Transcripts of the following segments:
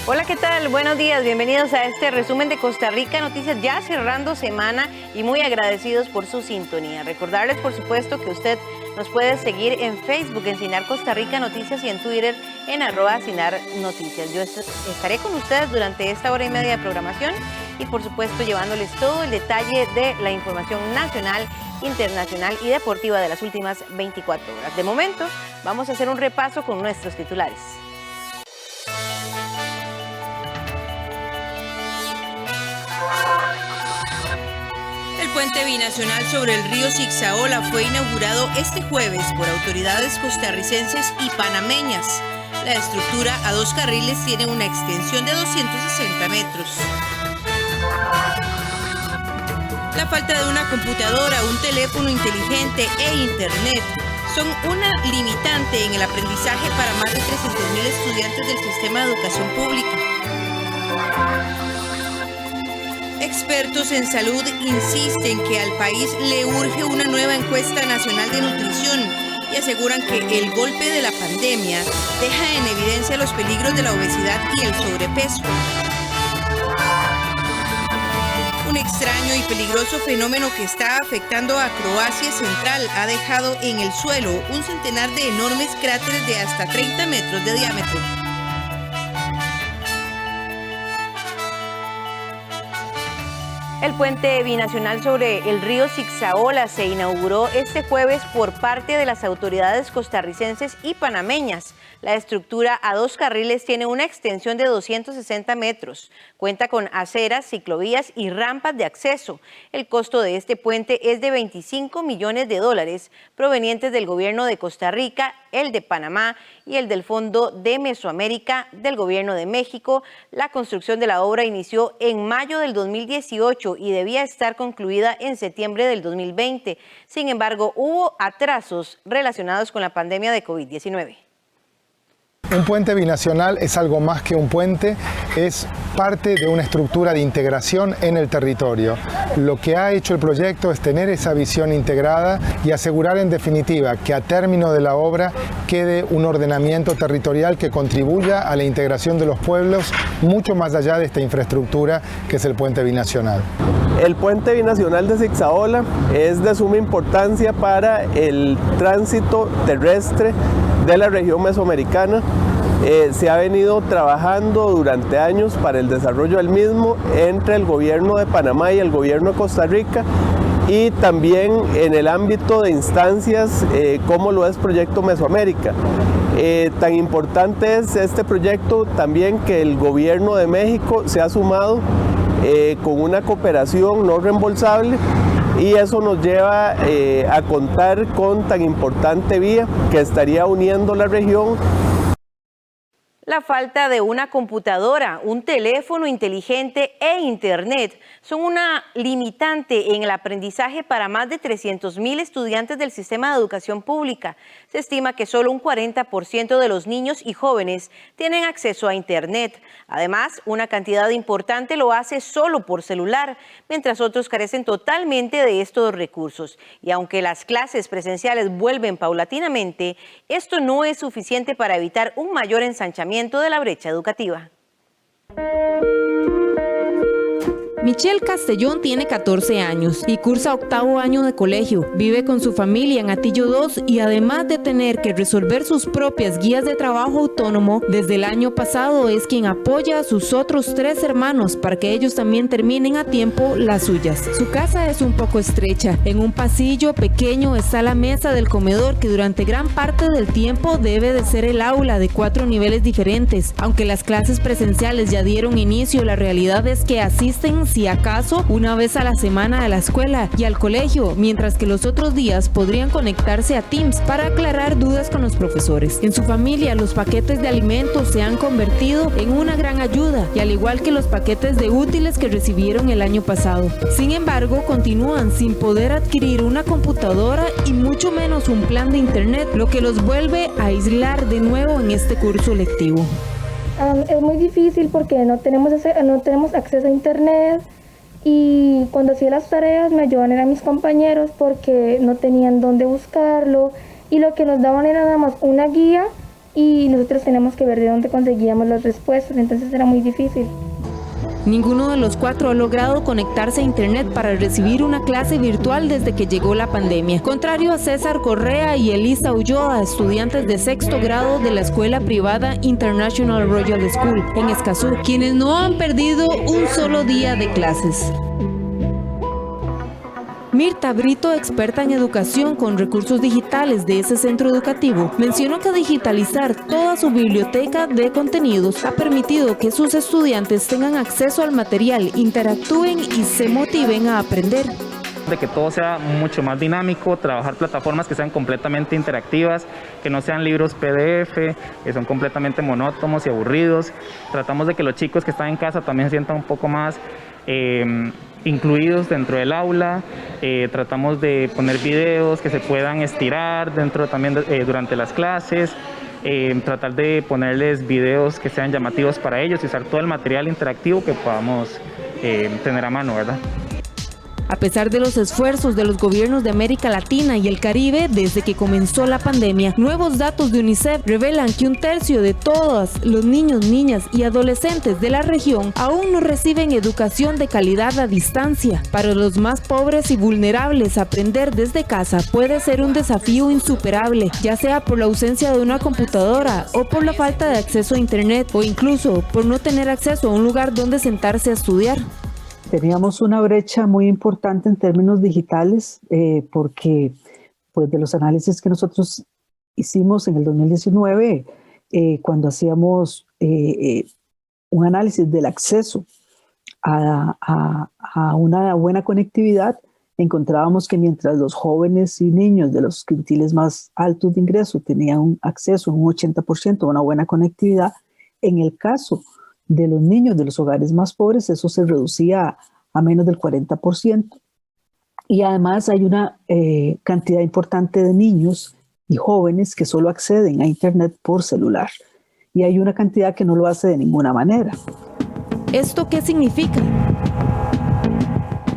Hola, ¿qué tal? Buenos días, bienvenidos a este resumen de Costa Rica Noticias, ya cerrando semana y muy agradecidos por su sintonía. Recordarles, por supuesto, que usted nos puede seguir en Facebook, en Cinar Costa Rica Noticias, y en Twitter, en @Cinar Noticias. Yo estaré con ustedes durante esta hora y media de programación y, por supuesto, llevándoles todo el detalle de la información nacional, internacional y deportiva de las últimas 24 horas. De momento, vamos a hacer un repaso con nuestros titulares. El puente binacional sobre el río Zixaola fue inaugurado este jueves por autoridades costarricenses y panameñas. La estructura a 2 carriles tiene una extensión de 260 metros. La falta de una computadora, un teléfono inteligente e internet son una limitante en el aprendizaje para más de 300.000 estudiantes del sistema de educación pública. Expertos en salud insisten que al país le urge una nueva encuesta nacional de nutrición y aseguran que el golpe de la pandemia deja en evidencia los peligros de la obesidad y el sobrepeso. Un extraño y peligroso fenómeno que está afectando a Croacia Central ha dejado en el suelo un centenar de enormes cráteres de hasta 30 metros de diámetro. El puente binacional sobre el río Zixaola se inauguró este jueves por parte de las autoridades costarricenses y panameñas. La estructura a 2 carriles tiene una extensión de 260 metros. Cuenta con aceras, ciclovías y rampas de acceso. El costo de este puente es de $25 millones provenientes del gobierno de Costa Rica, el de Panamá y el del Fondo de Mesoamérica del Gobierno de México. La construcción de la obra inició en mayo del 2018 y debía estar concluida en septiembre del 2020. Sin embargo, hubo atrasos relacionados con la pandemia de COVID-19. Un puente binacional es algo más que un puente, es parte de una estructura de integración en el territorio. Lo que ha hecho el proyecto es tener esa visión integrada y asegurar en definitiva que a término de la obra quede un ordenamiento territorial que contribuya a la integración de los pueblos mucho más allá de esta infraestructura que es el puente binacional. El puente binacional de Zixaola es de suma importancia para el tránsito terrestre de la región mesoamericana. Se ha venido trabajando durante años para el desarrollo del mismo entre el gobierno de Panamá y el gobierno de Costa Rica, y también en el ámbito de instancias como lo es Proyecto Mesoamérica. Tan importante es este proyecto también que el gobierno de México se ha sumado con una cooperación no reembolsable, y eso nos lleva a contar con tan importante vía que estaría uniendo la región. La falta de una computadora, un teléfono inteligente e internet son una limitante en el aprendizaje para más de 300.000 estudiantes del sistema de educación pública. Se estima que solo un 40% de los niños y jóvenes tienen acceso a internet. Además, una cantidad importante lo hace solo por celular, mientras otros carecen totalmente de estos recursos. Y aunque las clases presenciales vuelven paulatinamente, esto no es suficiente para evitar un mayor ensanchamiento de la brecha educativa. Michelle Castellón tiene 14 años y cursa 8º año de colegio. Vive con su familia en Atillo 2 y además de tener que resolver sus propias guías de trabajo autónomo, desde el año pasado es quien apoya a sus otros 3 hermanos para que ellos también terminen a tiempo las suyas. Su casa es un poco estrecha. En un pasillo pequeño está la mesa del comedor, que durante gran parte del tiempo debe de ser el aula de 4 niveles diferentes. Aunque las clases presenciales ya dieron inicio, la realidad es que asisten si acaso una vez a la semana a la escuela y al colegio, mientras que los otros días podrían conectarse a Teams para aclarar dudas con los profesores. En su familia, los paquetes de alimentos se han convertido en una gran ayuda, y al igual que los paquetes de útiles que recibieron el año pasado. Sin embargo, continúan sin poder adquirir una computadora y mucho menos un plan de internet, lo que los vuelve a aislar de nuevo en este curso lectivo. Es muy difícil porque no tenemos acceso a internet, y cuando hacía las tareas me ayudaban a mis compañeros porque no tenían dónde buscarlo, y lo que nos daban era nada más una guía y nosotros teníamos que ver de dónde conseguíamos las respuestas, entonces era muy difícil. Ninguno de los cuatro ha logrado conectarse a internet para recibir una clase virtual desde que llegó la pandemia. Contrario a César Correa y Elisa Ulloa, estudiantes de sexto grado de la escuela privada International Royal School en Escazú, quienes no han perdido un solo día de clases. Mirta Brito, experta en educación con recursos digitales de ese centro educativo, mencionó que digitalizar toda su biblioteca de contenidos ha permitido que sus estudiantes tengan acceso al material, interactúen y se motiven a aprender. De que todo sea mucho más dinámico, trabajar plataformas que sean completamente interactivas, que no sean libros PDF, que son completamente monótonos y aburridos. Tratamos de que los chicos que están en casa también se sientan un poco más incluidos dentro del aula. Tratamos de poner videos que se puedan estirar dentro también durante las clases. Tratar de ponerles videos que sean llamativos para ellos y usar todo el material interactivo que podamos tener a mano, ¿verdad? A pesar de los esfuerzos de los gobiernos de América Latina y el Caribe desde que comenzó la pandemia, nuevos datos de UNICEF revelan que 1/3 de todos los niños, niñas y adolescentes de la región aún no reciben educación de calidad a distancia. Para los más pobres y vulnerables, aprender desde casa puede ser un desafío insuperable, ya sea por la ausencia de una computadora o por la falta de acceso a internet o incluso por no tener acceso a un lugar donde sentarse a estudiar. Teníamos una brecha muy importante en términos digitales porque pues, de los análisis que nosotros hicimos en el 2019, cuando hacíamos un análisis del acceso a una buena conectividad, encontrábamos que mientras los jóvenes y niños de los quintiles más altos de ingreso tenían un acceso, un 80% a una buena conectividad, en el caso de los niños de los hogares más pobres, eso se reducía a menos del 40%. Y además hay una cantidad importante de niños y jóvenes que solo acceden a internet por celular. Y hay una cantidad que no lo hace de ninguna manera. ¿Esto qué significa?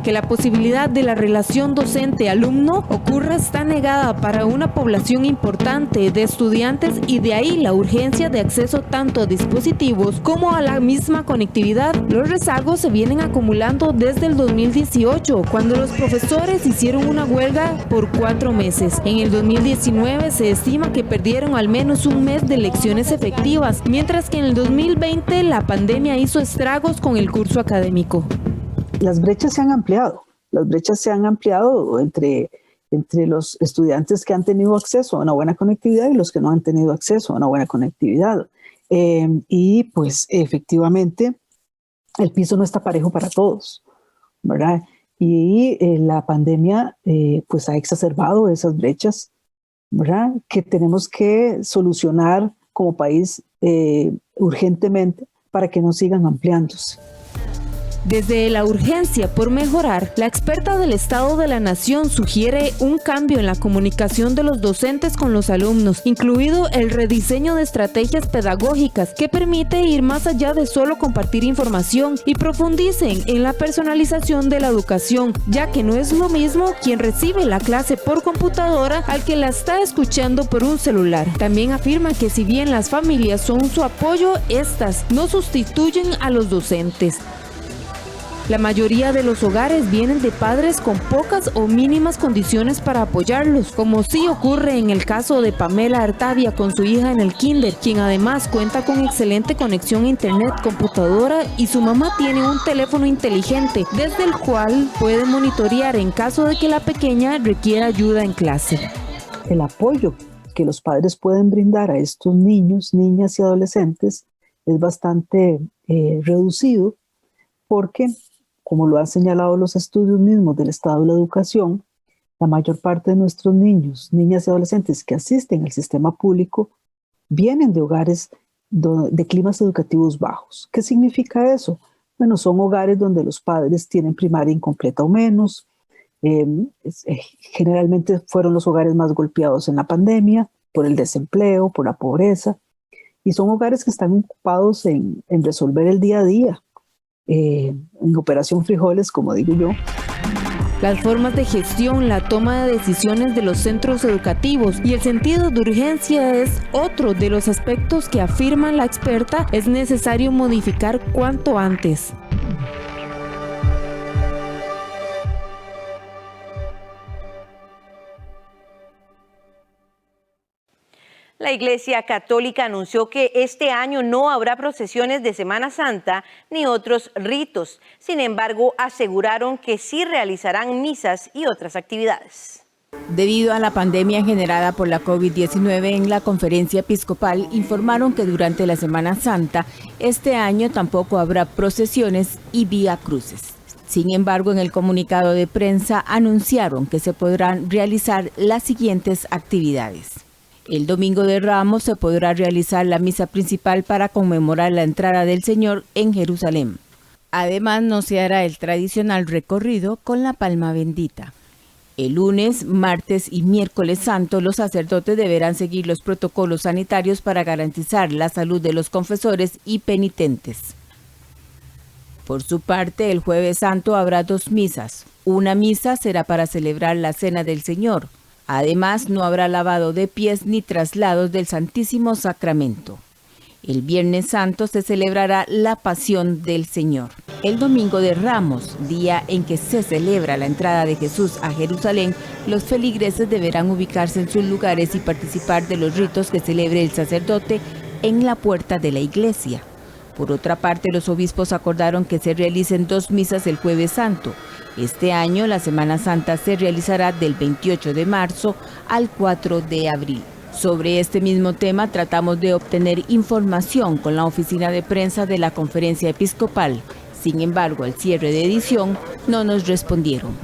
Que la posibilidad de la relación docente-alumno ocurra está negada para una población importante de estudiantes y de ahí la urgencia de acceso tanto a dispositivos como a la misma conectividad. Los rezagos se vienen acumulando desde el 2018, cuando los profesores hicieron una huelga por 4 meses. En el 2019 se estima que perdieron al menos un mes de lecciones efectivas, mientras que en el 2020 la pandemia hizo estragos con el curso académico. Las brechas se han ampliado entre los estudiantes que han tenido acceso a una buena conectividad y los que no han tenido acceso a una buena conectividad. Y pues efectivamente el piso no está parejo para todos, ¿verdad? Y la pandemia pues ha exacerbado esas brechas, ¿verdad? Que tenemos que solucionar como país urgentemente para que no sigan ampliándose. Desde la urgencia por mejorar, la experta del Estado de la Nación sugiere un cambio en la comunicación de los docentes con los alumnos, incluido el rediseño de estrategias pedagógicas que permite ir más allá de solo compartir información y profundicen en la personalización de la educación, ya que no es lo mismo quien recibe la clase por computadora al que la está escuchando por un celular. También afirma que si bien las familias son su apoyo, estas no sustituyen a los docentes. La mayoría de los hogares vienen de padres con pocas o mínimas condiciones para apoyarlos, como sí ocurre en el caso de Pamela Artavia con su hija en el kinder, quien además cuenta con excelente conexión a internet, computadora y su mamá tiene un teléfono inteligente, desde el cual puede monitorear en caso de que la pequeña requiera ayuda en clase. El apoyo que los padres pueden brindar a estos niños, niñas y adolescentes es bastante reducido porque, como lo han señalado los estudios mismos del Estado de la Educación, la mayor parte de nuestros niños, niñas y adolescentes que asisten al sistema público vienen de hogares de climas educativos bajos. ¿Qué significa eso? Bueno, son hogares donde los padres tienen primaria incompleta o menos. Generalmente fueron los hogares más golpeados en la pandemia por el desempleo, por la pobreza. Y son hogares que están ocupados en resolver el día a día. En Operación Frijoles, como digo yo. las formas de gestión, la toma de decisiones de los centros educativos y el sentido de urgencia es otro de los aspectos que afirma la experta es necesario modificar cuanto antes. La Iglesia Católica anunció que este año no habrá procesiones de Semana Santa ni otros ritos. Sin embargo, aseguraron que sí realizarán misas y otras actividades. Debido a la pandemia generada por la COVID-19, en la conferencia episcopal informaron que durante la Semana Santa este año tampoco habrá procesiones y vía cruces. Sin embargo, en el comunicado de prensa anunciaron que se podrán realizar las siguientes actividades. El Domingo de Ramos se podrá realizar la misa principal para conmemorar la entrada del Señor en Jerusalén. Además, no se hará el tradicional recorrido con la palma bendita. El lunes, martes y miércoles santo, los sacerdotes deberán seguir los protocolos sanitarios para garantizar la salud de los confesores y penitentes. Por su parte, el jueves santo habrá 2 misas. Una misa será para celebrar la Cena del Señor. Además, no habrá lavado de pies ni traslados del Santísimo Sacramento. El Viernes Santo se celebrará la Pasión del Señor. El Domingo de Ramos, día en que se celebra la entrada de Jesús a Jerusalén, los feligreses deberán ubicarse en sus lugares y participar de los ritos que celebre el sacerdote en la puerta de la iglesia. Por otra parte, los obispos acordaron que se realicen 2 misas el Jueves Santo. Este año, la Semana Santa se realizará del 28 de marzo al 4 de abril. Sobre este mismo tema, tratamos de obtener información con la oficina de prensa de la Conferencia Episcopal. Sin embargo, al cierre de edición, no nos respondieron.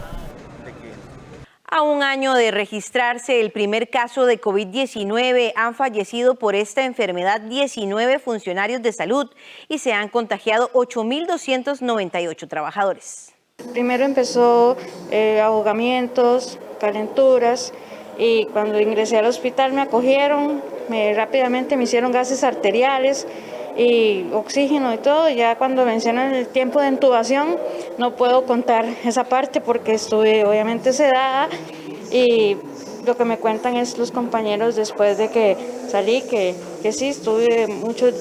A un año de registrarse el primer caso de COVID-19, han fallecido por esta enfermedad 19 funcionarios de salud y se han contagiado 8.298 trabajadores. Primero empezó ahogamientos, calenturas, y cuando ingresé al hospital me acogieron, rápidamente me hicieron gases arteriales y oxígeno y todo. Ya cuando mencionan el tiempo de intubación no puedo contar esa parte porque estuve obviamente sedada, y lo que me cuentan es los compañeros después de que salí que sí estuve muchos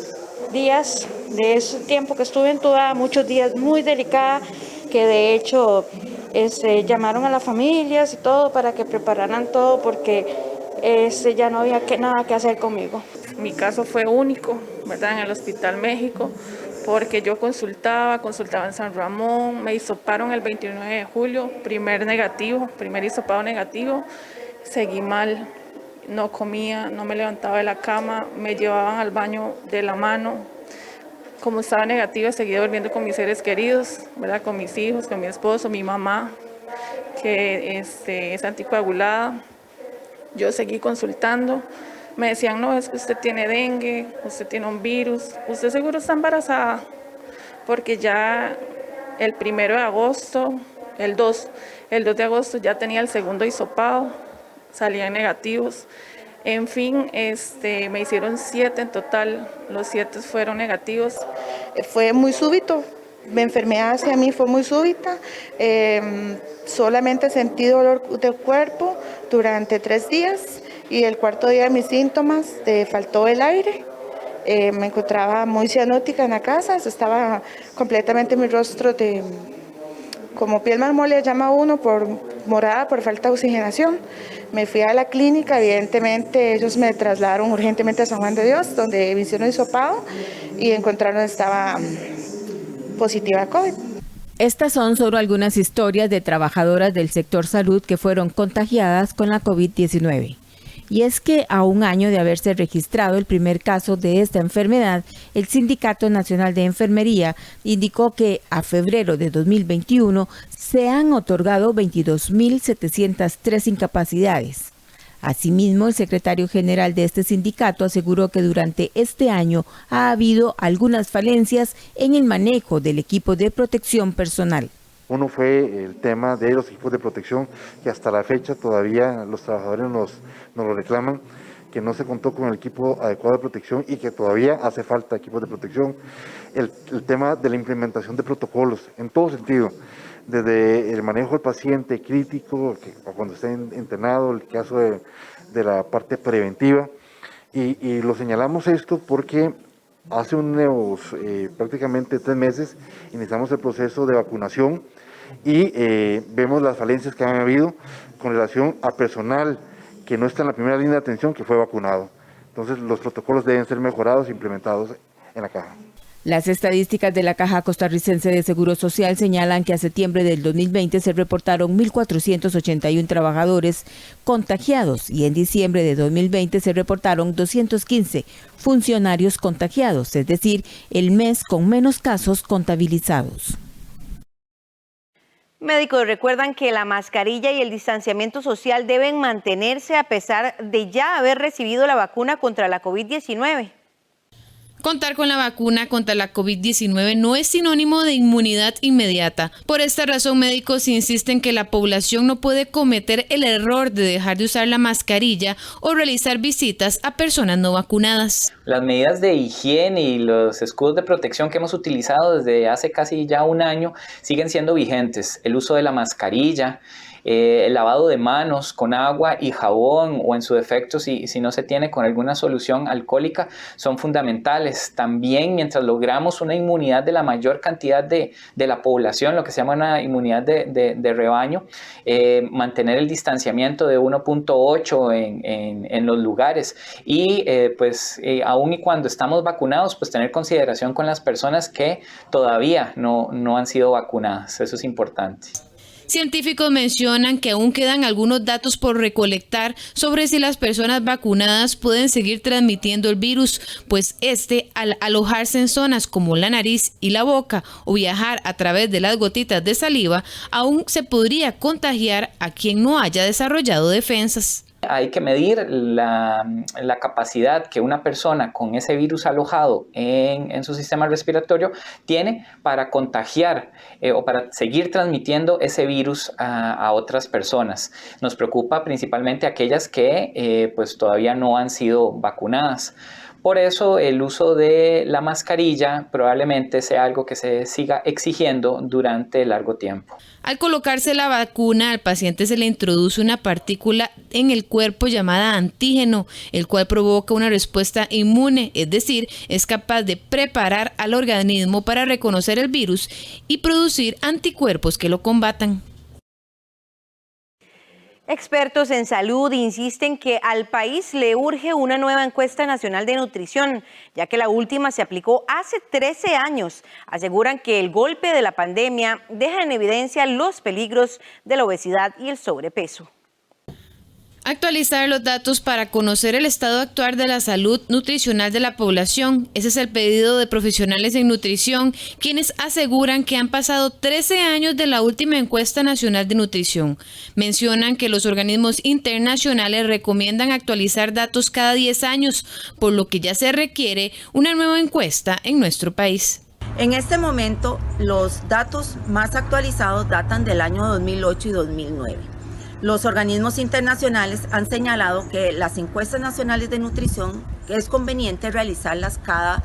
días de ese tiempo que estuve intubada, muchos días muy delicada, que de hecho llamaron a las familias y todo para que prepararan todo porque ya no había nada que hacer conmigo. Mi caso fue único, ¿verdad? En el Hospital México, porque yo consultaba en San Ramón, me hisoparon el 29 de julio, primer hisopado negativo, seguí mal, no comía, no me levantaba de la cama, me llevaban al baño de la mano. Como estaba negativa, seguí volviendo con mis seres queridos, ¿verdad? Con mis hijos, con mi esposo, mi mamá, que es anticoagulada. Yo seguí consultando. Me decían, no, es que usted tiene dengue, usted tiene un virus, usted seguro está embarazada, porque ya el 1 de agosto, el 2 de agosto ya tenía el segundo hisopado, salían negativos. En fin, me hicieron 7 en total, los 7 fueron negativos. Fue muy súbito, mi enfermedad hacia mí fue muy súbita, solamente sentí dolor de cuerpo durante 3 días y el 4º día de mis síntomas faltó el aire. Me encontraba muy cianótica en la casa, estaba completamente mi rostro como piel marmolea llama uno, morada por falta de oxigenación. Me fui a la clínica, evidentemente ellos me trasladaron urgentemente a San Juan de Dios, donde me hicieron hisopado y encontraron que estaba positiva a COVID. Estas son solo algunas historias de trabajadoras del sector salud que fueron contagiadas con la COVID-19. Y es que a un año de haberse registrado el primer caso de esta enfermedad, el Sindicato Nacional de Enfermería indicó que a febrero de 2021 se han otorgado 22.703 incapacidades. Asimismo, el secretario general de este sindicato aseguró que durante este año ha habido algunas falencias en el manejo del equipo de protección personal. Uno fue el tema de los equipos de protección, que hasta la fecha todavía los trabajadores nos lo reclaman, que no se contó con el equipo adecuado de protección y que todavía hace falta equipos de protección. El tema de la implementación de protocolos, en todo sentido, desde el manejo del paciente crítico, o cuando esté internado, el caso de la parte preventiva. Y lo señalamos esto porque hace prácticamente 3 meses iniciamos el proceso de vacunación y vemos las falencias que han habido con relación a personal que no está en la primera línea de atención que fue vacunado. Entonces los protocolos deben ser mejorados e implementados en la caja. Las estadísticas de la Caja Costarricense de Seguro Social señalan que a septiembre del 2020 se reportaron 1.481 trabajadores contagiados y en diciembre de 2020 se reportaron 215 funcionarios contagiados, es decir, el mes con menos casos contabilizados. Médicos recuerdan que la mascarilla y el distanciamiento social deben mantenerse a pesar de ya haber recibido la vacuna contra la COVID-19. Contar con la vacuna contra la COVID-19 no es sinónimo de inmunidad inmediata. Por esta razón, médicos insisten que la población no puede cometer el error de dejar de usar la mascarilla o realizar visitas a personas no vacunadas. Las medidas de higiene y los escudos de protección que hemos utilizado desde hace casi ya un año siguen siendo vigentes. El uso de la mascarilla, el lavado de manos con agua y jabón o en su defecto si no se tiene con alguna solución alcohólica son fundamentales. También mientras logramos una inmunidad de la mayor cantidad de la población, lo que se llama una inmunidad de rebaño, mantener el distanciamiento de 1.8 en los lugares y aún y cuando estamos vacunados, pues tener consideración con las personas que todavía no han sido vacunadas. Eso es importante. Científicos mencionan que aún quedan algunos datos por recolectar sobre si las personas vacunadas pueden seguir transmitiendo el virus, pues al alojarse en zonas como la nariz y la boca o viajar a través de las gotitas de saliva, aún se podría contagiar a quien no haya desarrollado defensas. Hay que medir la capacidad que una persona con ese virus alojado en su sistema respiratorio tiene para contagiar o para seguir transmitiendo ese virus a otras personas. Nos preocupa principalmente aquellas que todavía no han sido vacunadas. Por eso el uso de la mascarilla probablemente sea algo que se siga exigiendo durante largo tiempo. Al colocarse la vacuna, al paciente se le introduce una partícula en el cuerpo llamada antígeno, el cual provoca una respuesta inmune, es decir, es capaz de preparar al organismo para reconocer el virus y producir anticuerpos que lo combatan. Expertos en salud insisten que al país le urge una nueva encuesta nacional de nutrición, ya que la última se aplicó hace 13 años. Aseguran que el golpe de la pandemia deja en evidencia los peligros de la obesidad y el sobrepeso. Actualizar los datos para conocer el estado actual de la salud nutricional de la población. Ese es el pedido de profesionales en nutrición, quienes aseguran que han pasado 13 años de la última encuesta nacional de nutrición. Mencionan que los organismos internacionales recomiendan actualizar datos cada 10 años, por lo que ya se requiere una nueva encuesta en nuestro país. En este momento, los datos más actualizados datan del año 2008 y 2009. Los organismos internacionales han señalado que las encuestas nacionales de nutrición es conveniente realizarlas cada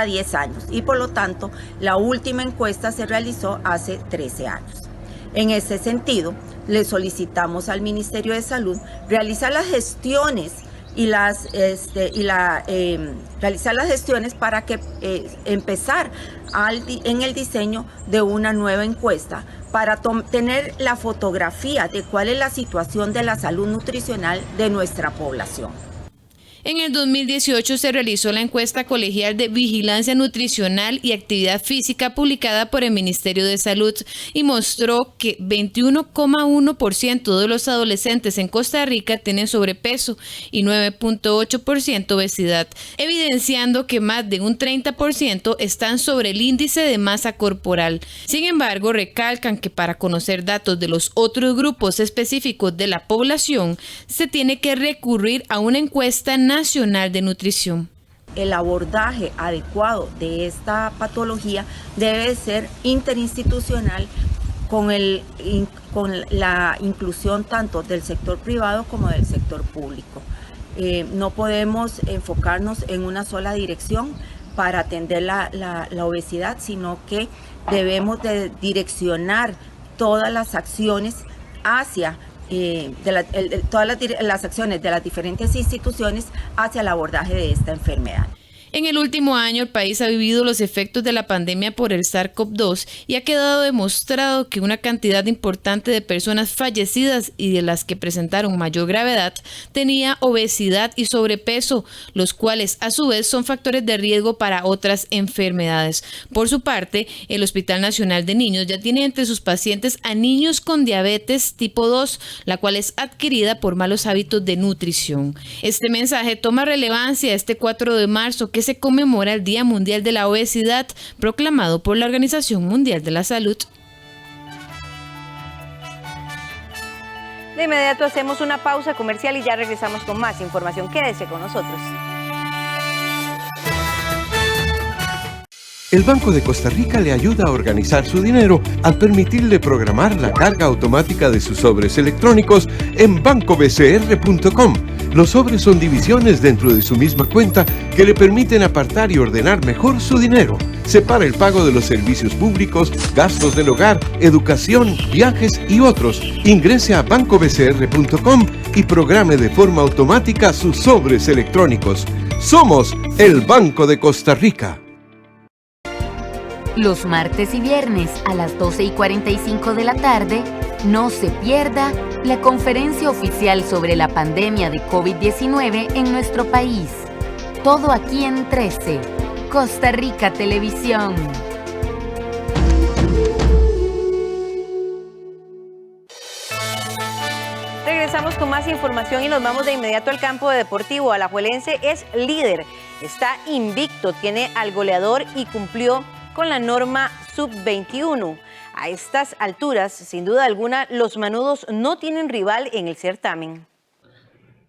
10 años y por lo tanto la última encuesta se realizó hace 13 años. En ese sentido, le solicitamos al Ministerio de Salud realizar las gestiones realizar las gestiones para que empezar en el diseño de una nueva encuesta para tener la fotografía de cuál es la situación de la salud nutricional de nuestra población. En el 2018 se realizó la encuesta colegial de vigilancia nutricional y actividad física publicada por el Ministerio de Salud y mostró que 21,1% de los adolescentes en Costa Rica tienen sobrepeso y 9,8% obesidad, evidenciando que más de un 30% están sobre el índice de masa corporal. Sin embargo, recalcan que para conocer datos de los otros grupos específicos de la población, se tiene que recurrir a una encuesta nacional de nutrición. El abordaje adecuado de esta patología debe ser interinstitucional con la inclusión tanto del sector privado como del sector público. No podemos enfocarnos en una sola dirección para atender la obesidad, sino que debemos de direccionar todas las acciones hacia todas las acciones de las diferentes instituciones hacia el abordaje de esta enfermedad. En el último año, el país ha vivido los efectos de la pandemia por el SARS-CoV-2 y ha quedado demostrado que una cantidad importante de personas fallecidas y de las que presentaron mayor gravedad tenía obesidad y sobrepeso, los cuales a su vez son factores de riesgo para otras enfermedades. Por su parte, el Hospital Nacional de Niños ya tiene entre sus pacientes a niños con diabetes tipo 2, la cual es adquirida por malos hábitos de nutrición. Este mensaje toma relevancia este 4 de marzo, que se conmemora el Día Mundial de la Obesidad, proclamado por la Organización Mundial de la Salud. De inmediato hacemos una pausa comercial y ya regresamos con más información. Quédese con nosotros. El Banco de Costa Rica le ayuda a organizar su dinero al permitirle programar la carga automática de sus sobres electrónicos en bancobcr.com. Los sobres son divisiones dentro de su misma cuenta que le permiten apartar y ordenar mejor su dinero. Separa el pago de los servicios públicos, gastos del hogar, educación, viajes y otros. Ingrese a bancobcr.com y programe de forma automática sus sobres electrónicos. Somos el Banco de Costa Rica. Los martes y viernes a las 12:45 de la tarde, no se pierda la conferencia oficial sobre la pandemia de COVID-19 en nuestro país. Todo aquí en 13, Costa Rica Televisión. Regresamos con más información y nos vamos de inmediato al campo deportivo. Alajuelense es líder, está invicto, tiene al goleador y cumplió con la norma sub-21. A estas alturas, sin duda alguna, los manudos no tienen rival en el certamen.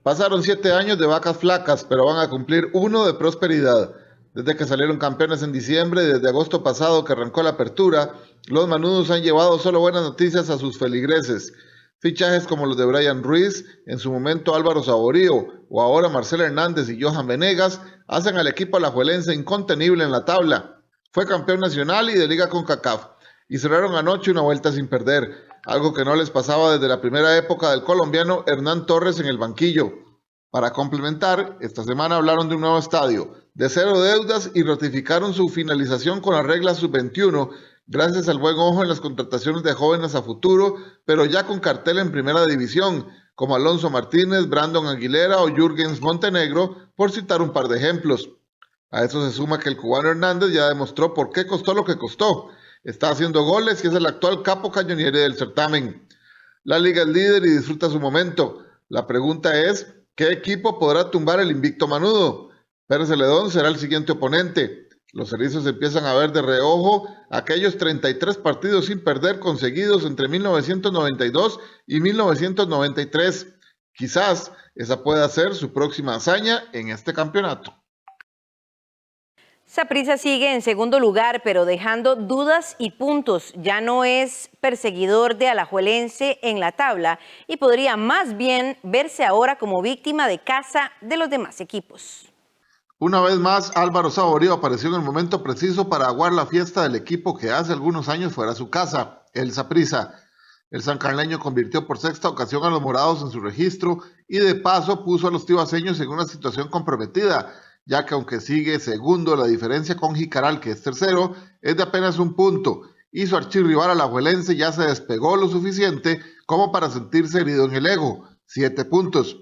Pasaron 7 años de vacas flacas, pero van a cumplir 1 de prosperidad. Desde que salieron campeones en diciembre y desde agosto pasado que arrancó la apertura, los manudos han llevado solo buenas noticias a sus feligreses. Fichajes como los de Brian Ruiz, en su momento Álvaro Saborío, o ahora Marcelo Hernández y Johan Venegas, hacen al equipo alajuelense incontenible en la tabla. Fue campeón nacional y de Liga CONCACAF, y cerraron anoche una vuelta sin perder, algo que no les pasaba desde la primera época del colombiano Hernán Torres en el banquillo. Para complementar, esta semana hablaron de un nuevo estadio, de 0 deudas y ratificaron su finalización con la regla sub-21, gracias al buen ojo en las contrataciones de jóvenes a futuro, pero ya con cartel en primera división, como Alonso Martínez, Brandon Aguilera o Jürgens Montenegro, por citar un par de ejemplos. A eso se suma que el cubano Hernández ya demostró por qué costó lo que costó. Está haciendo goles y es el actual capo cañoniere del certamen. La liga es líder y disfruta su momento. La pregunta es, ¿qué equipo podrá tumbar el invicto manudo? Pérez Celedón será el siguiente oponente. Los erizos empiezan a ver de reojo aquellos 33 partidos sin perder conseguidos entre 1992 y 1993. Quizás esa pueda ser su próxima hazaña en este campeonato. Saprissa sigue en segundo lugar, pero dejando dudas y puntos. Ya no es perseguidor de Alajuelense en la tabla y podría más bien verse ahora como víctima de caza de los demás equipos. Una vez más, Álvaro Saborío apareció en el momento preciso para aguar la fiesta del equipo que hace algunos años fuera su casa, el Saprissa. El sancarleño convirtió por sexta ocasión a los morados en su registro y de paso puso a los tibaseños en una situación comprometida, ya que aunque sigue segundo, la diferencia con Jicaral, que es tercero, es de apenas 1 punto, y su archirrival alajuelense ya se despegó lo suficiente como para sentirse herido en el ego, 7 puntos.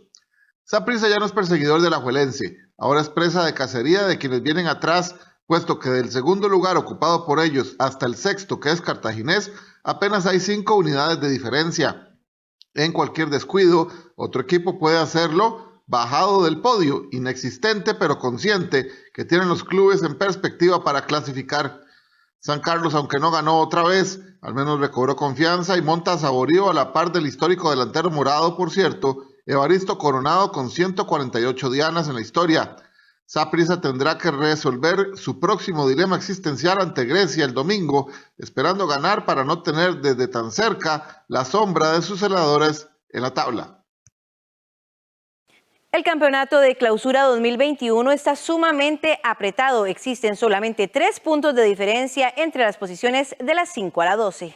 Saprissa ya no es perseguidor del alajuelense, ahora es presa de cacería de quienes vienen atrás, puesto que del segundo lugar ocupado por ellos hasta el sexto, que es Cartaginés, apenas hay 5 unidades de diferencia. En cualquier descuido, otro equipo puede hacerlo bajado del podio, inexistente pero consciente, que tienen los clubes en perspectiva para clasificar. San Carlos, aunque no ganó otra vez, al menos recobró confianza y monta a Saborío a la par del histórico delantero morado, por cierto, Evaristo Coronado, con 148 dianas en la historia. Saprissa tendrá que resolver su próximo dilema existencial ante Grecia el domingo, esperando ganar para no tener desde tan cerca la sombra de sus celadores en la tabla. El campeonato de clausura 2021 está sumamente apretado. Existen solamente 3 puntos de diferencia entre las posiciones de la 5 a la 12.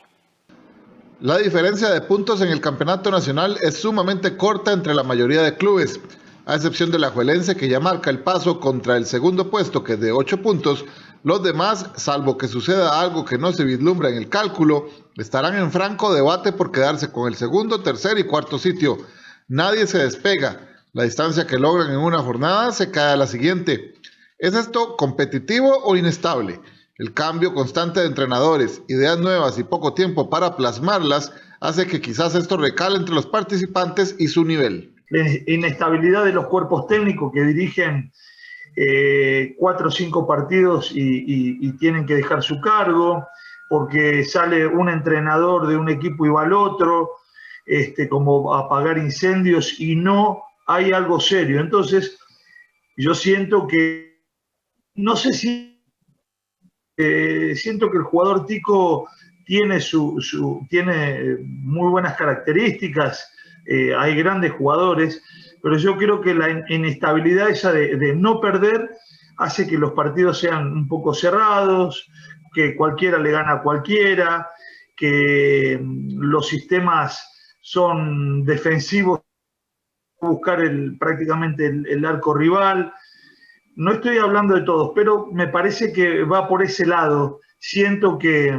La diferencia de puntos en el campeonato nacional es sumamente corta entre la mayoría de clubes, a excepción del Alajuelense, que ya marca el paso contra el segundo puesto, que es de 8 puntos. Los demás, salvo que suceda algo que no se vislumbra en el cálculo, estarán en franco debate por quedarse con el segundo, tercer y cuarto sitio. Nadie se despega. La distancia que logran en una jornada se cae a la siguiente. ¿Es esto competitivo o inestable? El cambio constante de entrenadores, ideas nuevas y poco tiempo para plasmarlas hace que quizás esto recale entre los participantes y su nivel. La inestabilidad de los cuerpos técnicos que dirigen 4 o 5 partidos y tienen que dejar su cargo, porque sale un entrenador de un equipo y va al otro, como a apagar incendios, y no hay algo serio. Entonces, yo siento que, no sé si, siento que el jugador tico tiene tiene muy buenas características, hay grandes jugadores, pero yo creo que la inestabilidad esa de no perder hace que los partidos sean un poco cerrados, que cualquiera le gana a cualquiera, que los sistemas son defensivos, buscar prácticamente el arco rival. No estoy hablando de todos, pero me parece que va por ese lado. Siento que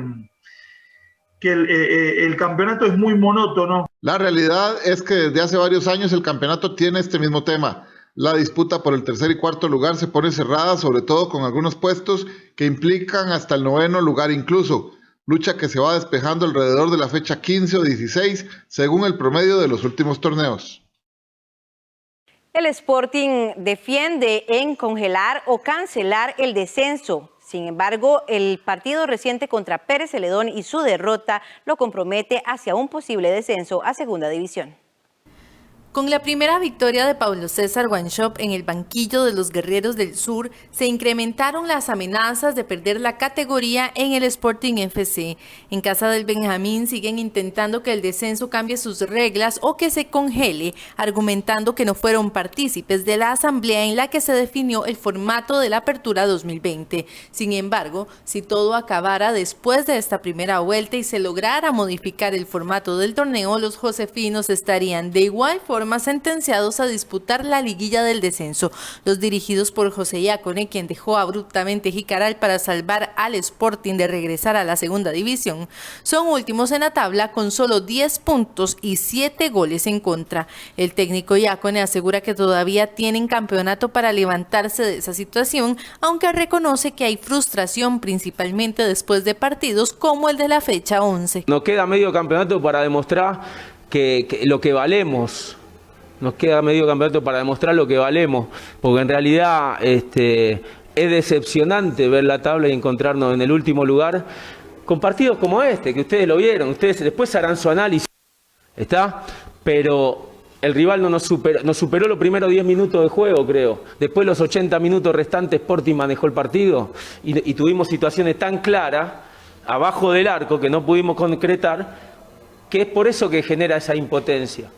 el campeonato es muy monótono. La realidad es que desde hace varios años el campeonato tiene este mismo tema. La disputa por el tercer y cuarto lugar se pone cerrada, sobre todo con algunos puestos que implican hasta el 9º lugar incluso. Lucha que se va despejando alrededor de la fecha 15 o 16, según el promedio de los últimos torneos. El Sporting defiende en congelar o cancelar el descenso. Sin embargo, el partido reciente contra Pérez Celedón y su derrota lo compromete hacia un posible descenso a Segunda División. Con la primera victoria de Paulo César Wanshop en el banquillo de los Guerreros del Sur, se incrementaron las amenazas de perder la categoría en el Sporting FC. En casa del Benjamín siguen intentando que el descenso cambie sus reglas o que se congele, argumentando que no fueron partícipes de la asamblea en la que se definió el formato de la apertura 2020. Sin embargo, si todo acabara después de esta primera vuelta y se lograra modificar el formato del torneo, los josefinos estarían de igual forma sentenciados a disputar la liguilla del descenso. Los dirigidos por José Yacone, quien dejó abruptamente Jicaral para salvar al Sporting de regresar a la Segunda División, son últimos en la tabla con solo 10 puntos y 7 goles en contra. El técnico Yacone asegura que todavía tienen campeonato para levantarse de esa situación, aunque reconoce que hay frustración principalmente después de partidos como el de la fecha 11. Nos queda medio campeonato para demostrar que lo que valemos. Nos queda medio campeonato para demostrar lo que valemos, porque en realidad es decepcionante ver la tabla y encontrarnos en el último lugar con partidos como este, que ustedes lo vieron, ustedes después harán su análisis, ¿está? Pero el rival no nos superó los primeros 10 minutos de juego, creo. Después los 80 minutos restantes Sporting manejó el partido y tuvimos situaciones tan claras abajo del arco que no pudimos concretar, que es por eso que genera esa impotencia.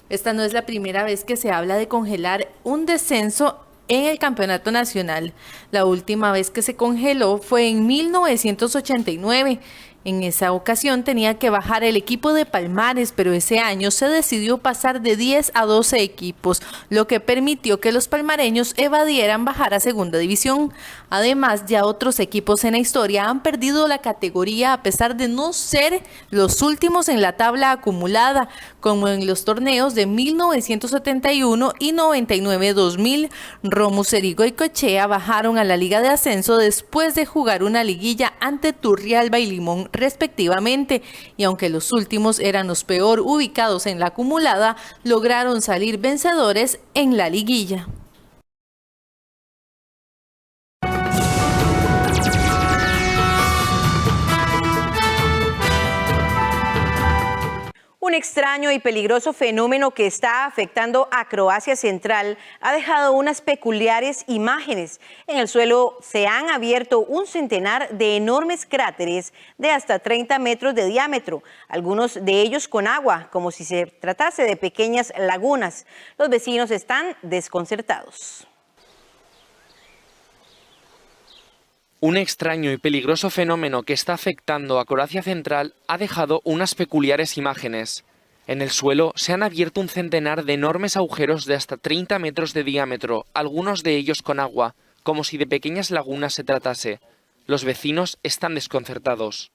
Esta no es la primera vez que se habla de congelar un descenso en el campeonato nacional. La última vez que se congeló fue en 1989. En esa ocasión tenía que bajar el equipo de Palmares, pero ese año se decidió pasar de 10 a 12 equipos, lo que permitió que los palmareños evadieran bajar a Segunda División. Además, ya otros equipos en la historia han perdido la categoría a pesar de no ser los últimos en la tabla acumulada, como en los torneos de 1971 y 99-2000. Romus, Erigo y Cochea bajaron a la Liga de Ascenso después de jugar una liguilla ante Turrialba y Limón respectivamente, y aunque los últimos eran los peor ubicados en la acumulada, lograron salir vencedores en la liguilla. Un extraño y peligroso fenómeno que está afectando a Croacia Central ha dejado unas peculiares imágenes. En el suelo se han abierto un centenar de enormes cráteres de hasta 30 metros de diámetro, algunos de ellos con agua, como si se tratase de pequeñas lagunas. Los vecinos están desconcertados. Un extraño y peligroso fenómeno que está afectando a Croacia Central ha dejado unas peculiares imágenes. En el suelo se han abierto un centenar de enormes agujeros de hasta 30 metros de diámetro, algunos de ellos con agua, como si de pequeñas lagunas se tratase. Los vecinos están desconcertados.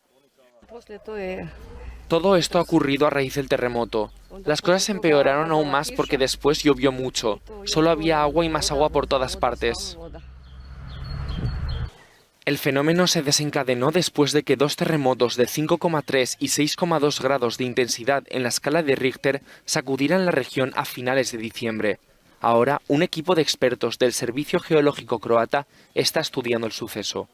Todo esto ha ocurrido a raíz del terremoto. Las cosas empeoraron aún más porque después llovió mucho. Solo había agua y más agua por todas partes. El fenómeno se desencadenó después de que dos terremotos de 5,3 y 6,2 grados de intensidad en la escala de Richter sacudieran la región a finales de diciembre. Ahora, un equipo de expertos del Servicio Geológico croata está estudiando el suceso.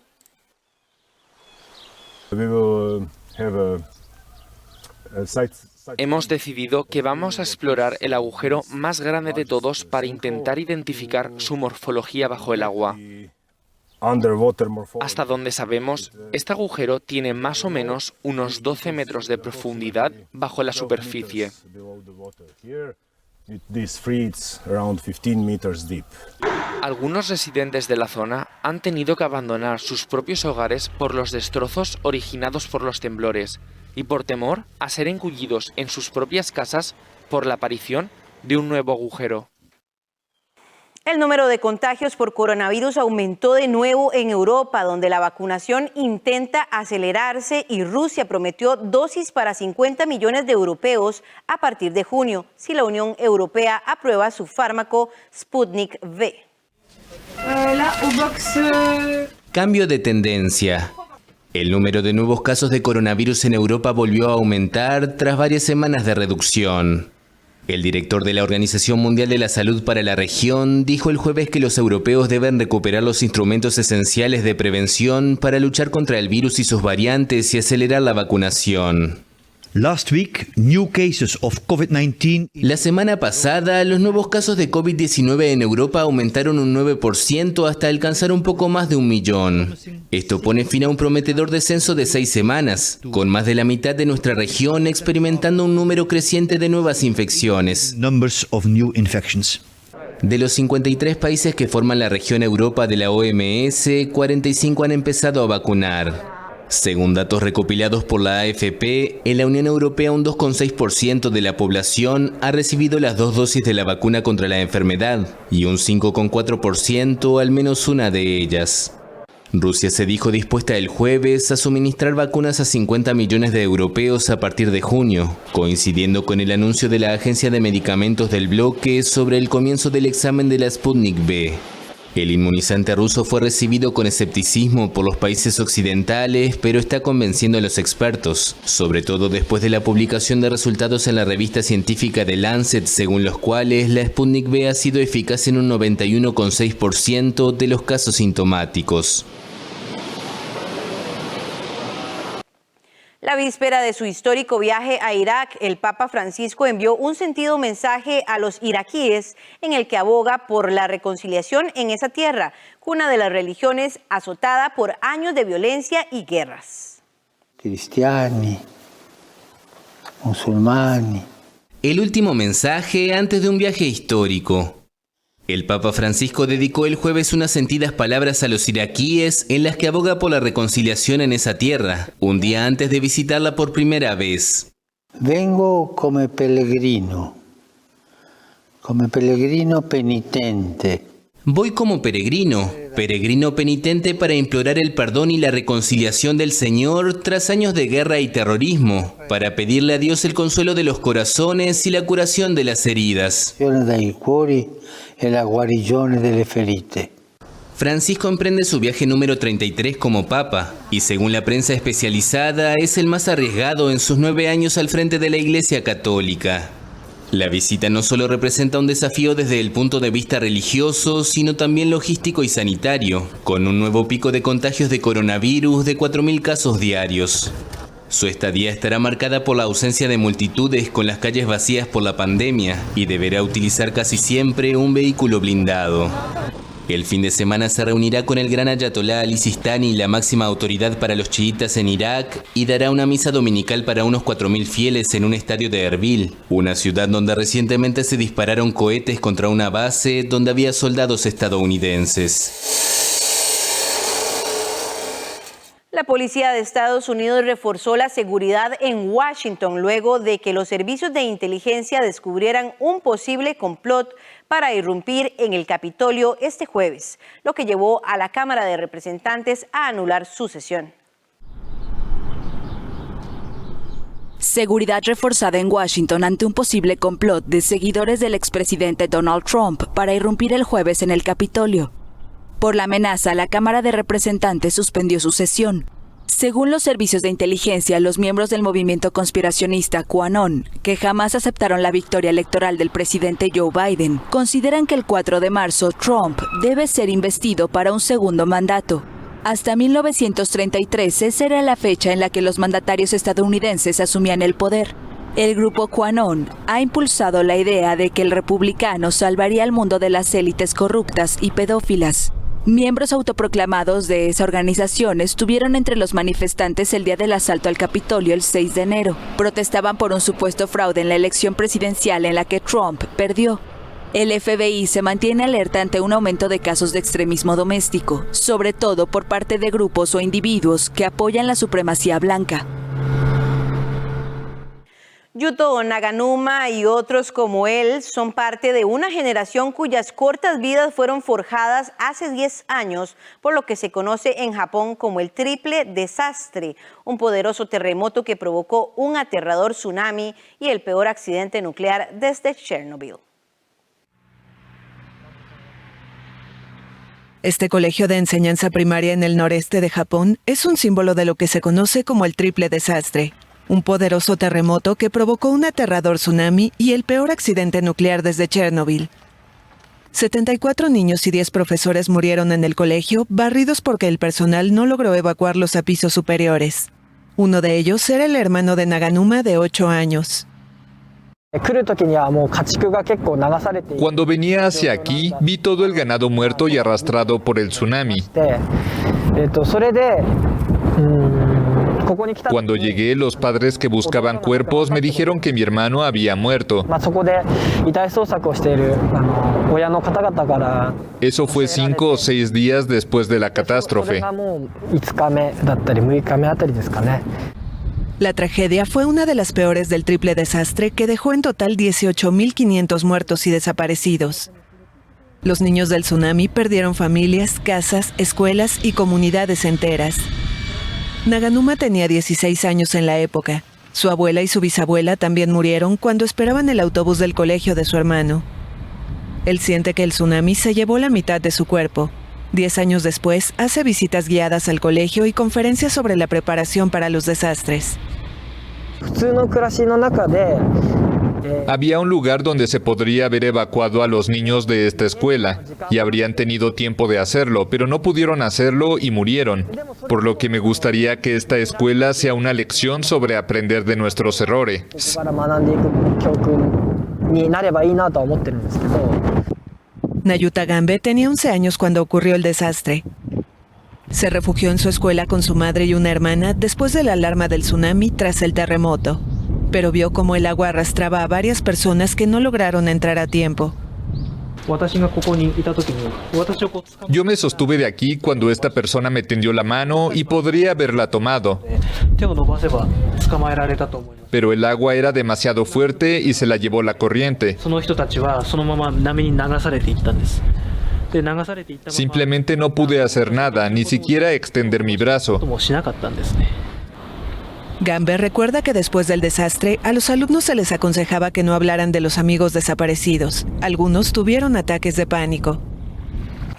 Hemos decidido que vamos a explorar el agujero más grande de todos para intentar identificar su morfología bajo el agua. Hasta donde sabemos, este agujero tiene más o menos unos 12 metros de profundidad bajo la superficie. Algunos residentes de la zona han tenido que abandonar sus propios hogares por los destrozos originados por los temblores y por temor a ser engullidos en sus propias casas por la aparición de un nuevo agujero. El número de contagios por coronavirus aumentó de nuevo en Europa, donde la vacunación intenta acelerarse y Rusia prometió dosis para 50 millones de europeos a partir de junio, si la Unión Europea aprueba su fármaco Sputnik V. Cambio de tendencia. El número de nuevos casos de coronavirus en Europa volvió a aumentar tras varias semanas de reducción. El director de la Organización Mundial de la Salud para la región dijo el jueves que los europeos deben recuperar los instrumentos esenciales de prevención para luchar contra el virus y sus variantes y acelerar la vacunación. Last week, new cases of COVID-19. La semana pasada, los nuevos casos de COVID-19 en Europa aumentaron un 9% hasta alcanzar un poco más de 1 millón. Esto pone fin a un prometedor descenso de 6 semanas, con más de la mitad de nuestra región experimentando un número creciente de nuevas infecciones. Numbers of new infections. De los 53 países que forman la región Europa de la OMS, 45 han empezado a vacunar. Según datos recopilados por la AFP, en la Unión Europea un 2,6% de la población ha recibido las 2 dosis de la vacuna contra la enfermedad y un 5,4% al menos una de ellas. Rusia se dijo dispuesta el jueves a suministrar vacunas a 50 millones de europeos a partir de junio, coincidiendo con el anuncio de la Agencia de Medicamentos del bloque sobre el comienzo del examen de la Sputnik V. El inmunizante ruso fue recibido con escepticismo por los países occidentales, pero está convenciendo a los expertos, sobre todo después de la publicación de resultados en la revista científica The Lancet, según los cuales la Sputnik V ha sido eficaz en un 91,6% de los casos sintomáticos. La víspera de su histórico viaje a Irak, el Papa Francisco envió un sentido mensaje a los iraquíes en el que aboga por la reconciliación en esa tierra, cuna de las religiones azotada por años de violencia y guerras. Cristiani, musulmani. El último mensaje antes de un viaje histórico. El Papa Francisco dedicó el jueves unas sentidas palabras a los iraquíes en las que aboga por la reconciliación en esa tierra, un día antes de visitarla por primera vez. Vengo come pellegrino penitente. Voy como peregrino penitente para implorar el perdón y la reconciliación del Señor tras años de guerra y terrorismo, para pedirle a Dios el consuelo de los corazones y la curación de las heridas. Francisco emprende su viaje número 33 como Papa y según la prensa especializada es el más arriesgado en sus 9 años al frente de la Iglesia Católica. La visita no solo representa un desafío desde el punto de vista religioso, sino también logístico y sanitario, con un nuevo pico de contagios de coronavirus de 4.000 casos diarios. Su estadía estará marcada por la ausencia de multitudes con las calles vacías por la pandemia y deberá utilizar casi siempre un vehículo blindado. El fin de semana se reunirá con el gran ayatolá Ali Sistani, la máxima autoridad para los chiitas en Irak, y dará una misa dominical para unos 4.000 fieles en un estadio de Erbil, una ciudad donde recientemente se dispararon cohetes contra una base donde había soldados estadounidenses. La policía de Estados Unidos reforzó la seguridad en Washington luego de que los servicios de inteligencia descubrieran un posible complot para irrumpir en el Capitolio este jueves, lo que llevó a la Cámara de Representantes a anular su sesión. Seguridad reforzada en Washington ante un posible complot de seguidores del expresidente Donald Trump para irrumpir el jueves en el Capitolio. Por la amenaza, la Cámara de Representantes suspendió su sesión. Según los servicios de inteligencia, los miembros del movimiento conspiracionista QAnon, que jamás aceptaron la victoria electoral del presidente Joe Biden, consideran que el 4 de marzo Trump debe ser investido para un segundo mandato. Hasta 1933, esa era la fecha en la que los mandatarios estadounidenses asumían el poder. El grupo QAnon ha impulsado la idea de que el republicano salvaría al mundo de las élites corruptas y pedófilas. Miembros autoproclamados de esa organización estuvieron entre los manifestantes el día del asalto al Capitolio el 6 de enero. Protestaban por un supuesto fraude en la elección presidencial en la que Trump perdió. El FBI se mantiene alerta ante un aumento de casos de extremismo doméstico, sobre todo por parte de grupos o individuos que apoyan la supremacía blanca. Yuto Naganuma y otros como él son parte de una generación cuyas cortas vidas fueron forjadas hace 10 años por lo que se conoce en Japón como el triple desastre, un poderoso terremoto que provocó un aterrador tsunami y el peor accidente nuclear desde Chernobyl. Este colegio de enseñanza primaria en el noreste de Japón es un símbolo de lo que se conoce como el triple desastre. Un poderoso terremoto que provocó un aterrador tsunami y el peor accidente nuclear desde Chernobyl. 74 niños y 10 profesores murieron en el colegio, barridos porque el personal no logró evacuarlos a pisos superiores. Uno de ellos era el hermano de Naganuma de 8 años. Cuando venía hacia aquí, vi todo el ganado muerto y arrastrado por el tsunami. Cuando llegué, los padres que buscaban cuerpos me dijeron que mi hermano había muerto. Eso fue 5 o 6 días después de la catástrofe. La tragedia fue una de las peores del triple desastre que dejó en total 18.500 muertos y desaparecidos. Los niños del tsunami perdieron familias, casas, escuelas y comunidades enteras. Naganuma tenía 16 años en la época. Su abuela y su bisabuela también murieron cuando esperaban el autobús del colegio de su hermano. Él siente que el tsunami se llevó la mitad de su cuerpo. 10 años después, hace visitas guiadas al colegio y conferencias sobre la preparación para los desastres. Había un lugar donde se podría haber evacuado a los niños de esta escuela y habrían tenido tiempo de hacerlo, pero no pudieron hacerlo y murieron. Por lo que me gustaría que esta escuela sea una lección sobre aprender de nuestros errores. Nayuta Gambe tenía 11 años cuando ocurrió el desastre. Se refugió en su escuela con su madre y una hermana después de la alarma del tsunami tras el terremoto, pero vio cómo el agua arrastraba a varias personas que no lograron entrar a tiempo. Yo me sostuve de aquí cuando esta persona me tendió la mano y podría haberla tomado. Pero el agua era demasiado fuerte y se la llevó la corriente. Simplemente no pude hacer nada, ni siquiera extender mi brazo. Gambe recuerda que después del desastre, a los alumnos se les aconsejaba que no hablaran de los amigos desaparecidos. Algunos tuvieron ataques de pánico.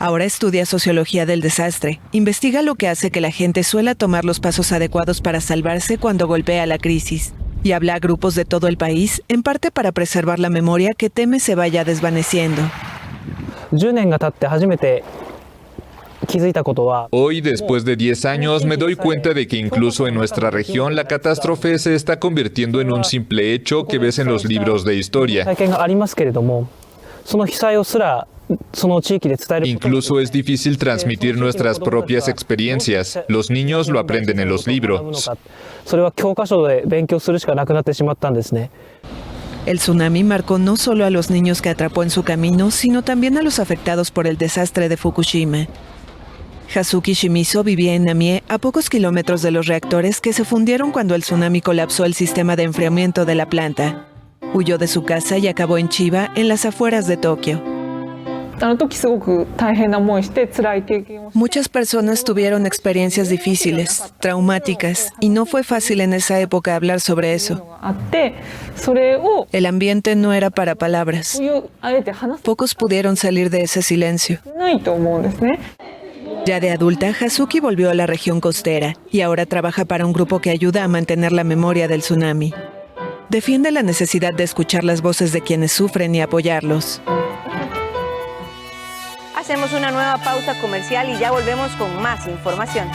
Ahora estudia sociología del desastre. Investiga lo que hace que la gente suela tomar los pasos adecuados para salvarse cuando golpea la crisis. Y habla a grupos de todo el país, en parte para preservar la memoria que teme se vaya desvaneciendo. Hoy, después de 10 años, me doy cuenta de que incluso en nuestra región la catástrofe se está convirtiendo en un simple hecho que ves en los libros de historia. Incluso es difícil transmitir nuestras propias experiencias. Los niños lo aprenden en los libros. El tsunami marcó no solo a los niños que atrapó en su camino, sino también a los afectados por el desastre de Fukushima. Hazuki Shimizu vivía en Namie, a pocos kilómetros de los reactores que se fundieron cuando el tsunami colapsó el sistema de enfriamiento de la planta. Huyó de su casa y acabó en Chiba, en las afueras de Tokio. Muchas personas tuvieron experiencias difíciles, traumáticas, y no fue fácil en esa época hablar sobre eso. El ambiente no era para palabras. Pocos pudieron salir de ese silencio. Ya de adulta, Hazuki volvió a la región costera y ahora trabaja para un grupo que ayuda a mantener la memoria del tsunami. Defiende la necesidad de escuchar las voces de quienes sufren y apoyarlos. Hacemos una nueva pausa comercial y ya volvemos con más información.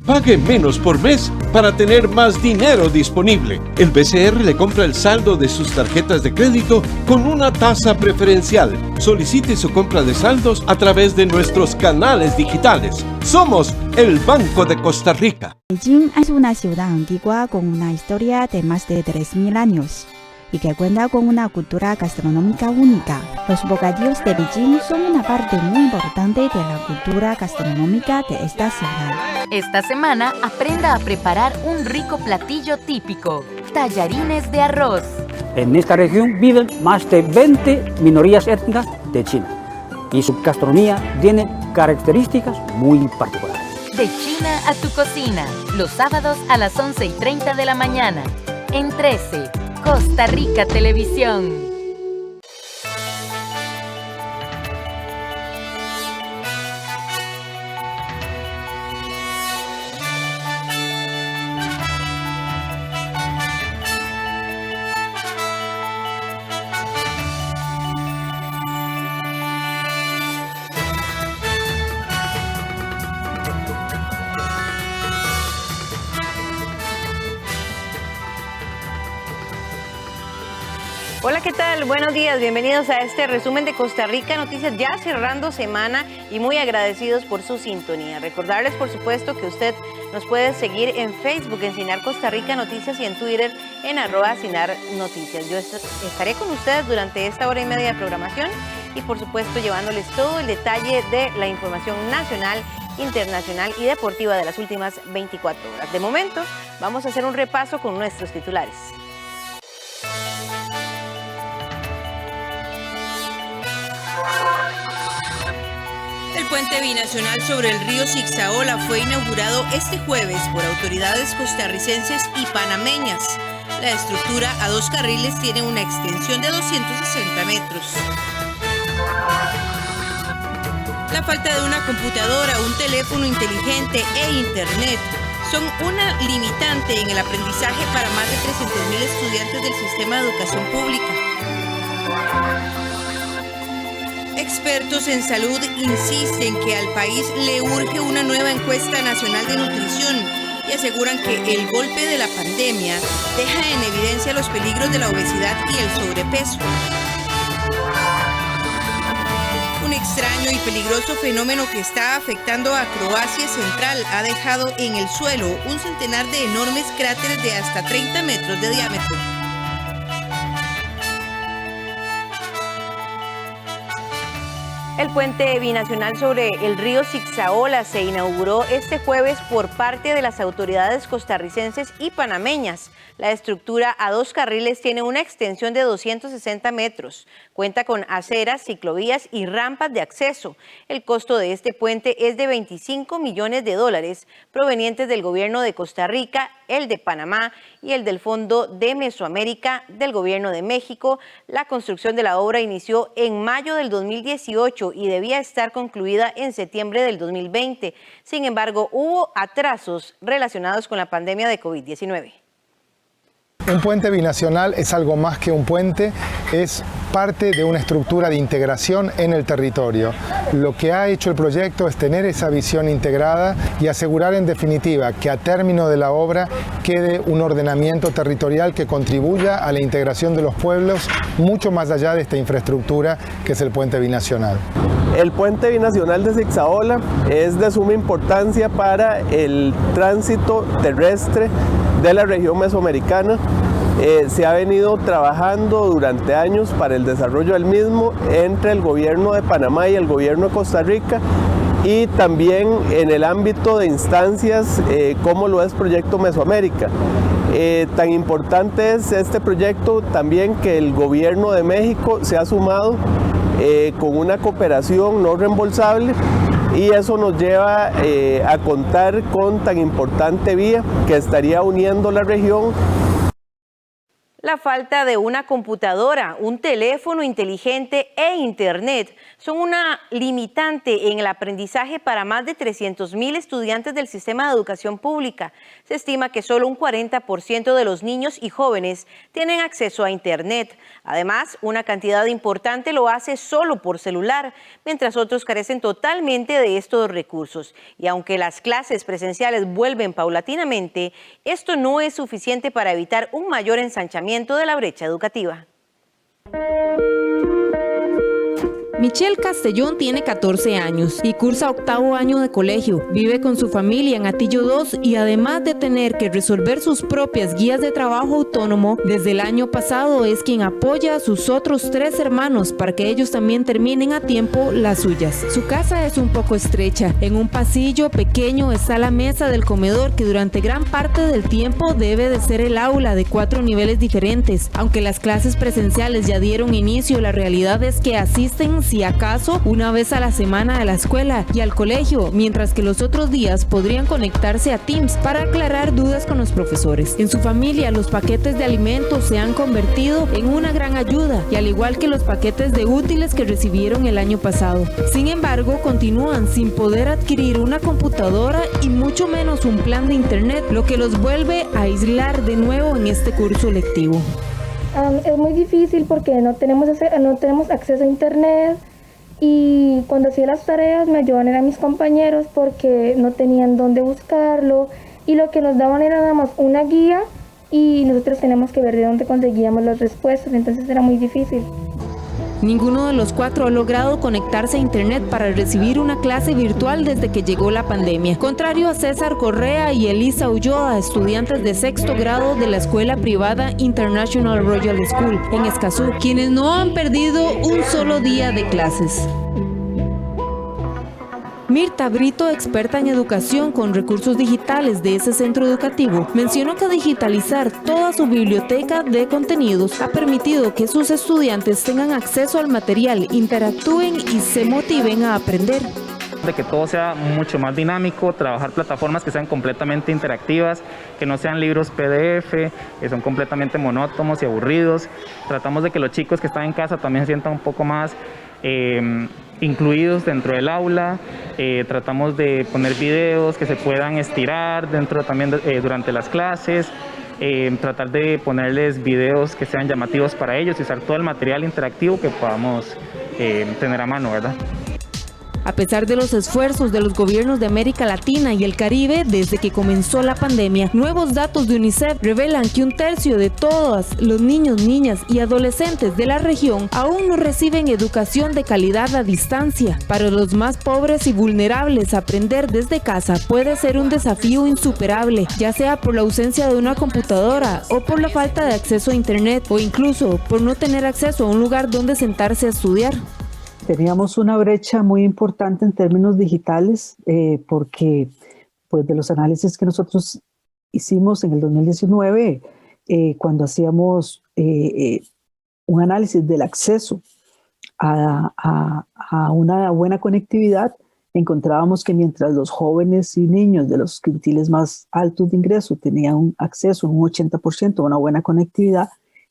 Pague menos por mes para tener más dinero disponible. El BCR le compra el saldo de sus tarjetas de crédito con una tasa preferencial. Solicite su compra de saldos a través de nuestros canales digitales. Somos el Banco de Costa Rica. Beijing es una ciudad antigua con una historia de más de 3.000 años y que cuenta con una cultura gastronómica única. Los bocadillos de Beijing son una parte muy importante de la cultura gastronómica de esta ciudad. Esta semana aprenda a preparar un rico platillo típico, tallarines de arroz. En esta región viven más de 20 minorías étnicas de China y su gastronomía tiene características muy particulares. De China a tu cocina, los sábados a las 11:30 de la mañana, en 13, Costa Rica Televisión. Hola, ¿qué tal? Buenos días, bienvenidos a este resumen de Costa Rica Noticias, ya cerrando semana y muy agradecidos por su sintonía. Recordarles, por supuesto, que usted nos puede seguir en Facebook, en Cinar Costa Rica Noticias, y en Twitter, en @CinarNoticias. Yo estaré con ustedes durante esta hora y media de programación y, por supuesto, llevándoles todo el detalle de la información nacional, internacional y deportiva de las últimas 24 horas. De momento, vamos a hacer un repaso con nuestros titulares. El puente binacional sobre el río Zixaola fue inaugurado este jueves por autoridades costarricenses y panameñas. La estructura a 2 carriles tiene una extensión de 260 metros. La falta de una computadora, un teléfono inteligente e internet son una limitante en el aprendizaje para más de 300.000 estudiantes del sistema de educación pública. Expertos en salud insisten que al país le urge una nueva encuesta nacional de nutrición y aseguran que el golpe de la pandemia deja en evidencia los peligros de la obesidad y el sobrepeso. Un extraño y peligroso fenómeno que está afectando a Croacia Central ha dejado en el suelo un centenar de enormes cráteres de hasta 30 metros de diámetro. El puente binacional sobre el río Zixaola se inauguró este jueves por parte de las autoridades costarricenses y panameñas. La estructura a 2 carriles tiene una extensión de 260 metros. Cuenta con aceras, ciclovías y rampas de acceso. El costo de este puente es de $25 millones provenientes del gobierno de Costa Rica, el de Panamá y el del Fondo de Mesoamérica del Gobierno de México. La construcción de la obra inició en mayo del 2018 y debía estar concluida en septiembre del 2020. Sin embargo, hubo atrasos relacionados con la pandemia de COVID-19. Un puente binacional es algo más que un puente, es parte de una estructura de integración en el territorio. Lo que ha hecho el proyecto es tener esa visión integrada y asegurar en definitiva que a término de la obra quede un ordenamiento territorial que contribuya a la integración de los pueblos mucho más allá de esta infraestructura que es el puente binacional. El puente binacional de Zixaola es de suma importancia para el tránsito terrestre de la región mesoamericana. Se ha venido trabajando durante años para el desarrollo del mismo entre el gobierno de Panamá y el gobierno de Costa Rica, y también en el ámbito de instancias como lo es Proyecto Mesoamérica. Tan importante es este proyecto también que el gobierno de México se ha sumado con una cooperación no reembolsable, y eso nos lleva a contar con tan importante vía que estaría uniendo la región. La falta de una computadora, un teléfono inteligente e internet son una limitante en el aprendizaje para más de 300.000 estudiantes del sistema de educación pública. Se estima que solo un 40% de los niños y jóvenes tienen acceso a internet. Además, una cantidad importante lo hace solo por celular, mientras otros carecen totalmente de estos recursos. Y aunque las clases presenciales vuelven paulatinamente, esto no es suficiente para evitar un mayor ensanchamiento de la brecha educativa. Michelle Castellón tiene 14 años y cursa 8º año de colegio. Vive con su familia en Atillo 2 y además de tener que resolver sus propias guías de trabajo autónomo, desde el año pasado es quien apoya a sus otros 3 hermanos para que ellos también terminen a tiempo las suyas. Su casa es un poco estrecha. En un pasillo pequeño está la mesa del comedor, que durante gran parte del tiempo debe de ser el aula de 4 niveles diferentes. Aunque las clases presenciales ya dieron inicio, la realidad es que asisten si acaso una vez a la semana a la escuela y al colegio, mientras que los otros días podrían conectarse a Teams para aclarar dudas con los profesores. En su familia, los paquetes de alimentos se han convertido en una gran ayuda, y al igual que los paquetes de útiles que recibieron el año pasado. Sin embargo, continúan sin poder adquirir una computadora y mucho menos un plan de internet, lo que los vuelve a aislar de nuevo en este curso lectivo. Es muy difícil porque no tenemos acceso a internet, y cuando hacía las tareas me ayudaban eran mis compañeros porque no tenían dónde buscarlo, y lo que nos daban era nada más una guía y nosotros teníamos que ver de dónde conseguíamos las respuestas, entonces era muy difícil. Ninguno de los 4 ha logrado conectarse a internet para recibir una clase virtual desde que llegó la pandemia. Contrario a César Correa y Elisa Ulloa, estudiantes de 6º grado de la escuela privada International Royal School en Escazú, quienes no han perdido un solo día de clases. Mirta Brito, experta en educación con recursos digitales de ese centro educativo, mencionó que digitalizar toda su biblioteca de contenidos ha permitido que sus estudiantes tengan acceso al material, interactúen y se motiven a aprender. De que todo sea mucho más dinámico, trabajar plataformas que sean completamente interactivas, que no sean libros PDF, que son completamente monótonos y aburridos. Tratamos de que los chicos que están en casa también se sientan un poco más incluidos dentro del aula. Tratamos de poner videos que se puedan estirar dentro también durante las clases. Tratar de ponerles videos que sean llamativos para ellos y usar todo el material interactivo que podamos tener a mano, ¿verdad? A pesar de los esfuerzos de los gobiernos de América Latina y el Caribe desde que comenzó la pandemia, nuevos datos de UNICEF revelan que 1/3 de todos los niños, niñas y adolescentes de la región aún no reciben educación de calidad a distancia. Para los más pobres y vulnerables, aprender desde casa puede ser un desafío insuperable, ya sea por la ausencia de una computadora o por la falta de acceso a internet, o incluso por no tener acceso a un lugar donde sentarse a estudiar. Teníamos una brecha muy importante en términos digitales porque pues, de los análisis que nosotros hicimos en el 2019, cuando hacíamos un análisis del acceso a una buena conectividad, encontrábamos que mientras los jóvenes y niños de los quintiles más altos de ingreso tenían un acceso, un 80% a una buena conectividad,